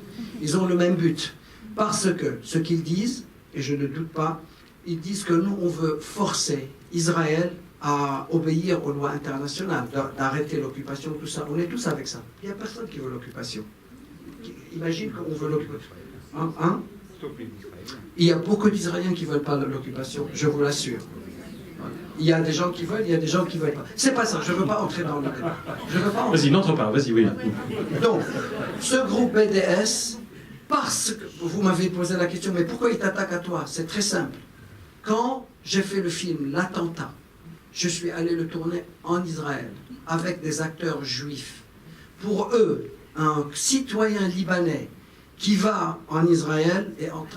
Ils ont le même but. Parce que ce qu'ils disent, et je ne doute pas, ils disent que nous, on veut forcer Israël à obéir aux lois internationales, d'arrêter l'occupation, tout ça. On est tous avec ça. Il n'y a personne qui veut l'occupation. Imagine qu'on veut l'occupation. Hein? Il y a beaucoup d'Israéliens qui ne veulent pas l'occupation, je vous l'assure. Il y a des gens qui veulent, il y a des gens qui ne veulent pas. C'est pas ça, je ne veux pas entrer dans le débat. Vas-y, n'entre pas, vas-y, oui. Donc, ce groupe BDS, parce que vous m'avez posé la question, mais pourquoi il t'attaque à toi? C'est très simple. Quand j'ai fait le film L'Attentat, je suis allé le tourner en Israël avec des acteurs juifs. Pour eux, un citoyen libanais qui va en Israël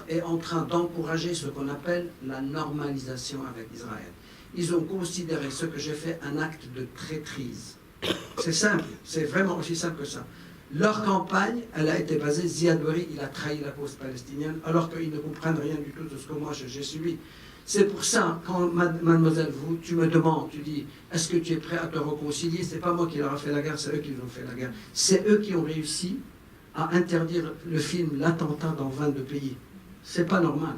est en train d'encourager ce qu'on appelle la normalisation avec Israël. Ils ont considéré ce que j'ai fait un acte de traîtrise. C'est simple, c'est vraiment aussi simple que ça. Leur campagne, elle a été basée, Ziad Barry, il a trahi la cause palestinienne, alors qu'ils ne comprennent rien du tout de ce que moi j'ai subi. C'est pour ça, quand mademoiselle, tu me demandes, tu dis, est-ce que tu es prêt à te réconcilier? C'est pas moi qui leur ai fait la guerre, c'est eux qui ont fait la guerre. C'est eux qui ont réussi à interdire le film L'Attentat dans 22 pays. C'est pas normal.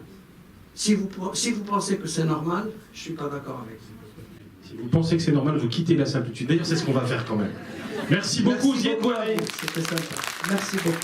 Si vous pensez que c'est normal, je suis pas d'accord avec vous. Si vous pensez que c'est normal, vous quittez la salle tout de suite. D'ailleurs, c'est ce qu'on va faire quand même. Merci beaucoup, Ziad Barry. C'était sympa. Merci beaucoup.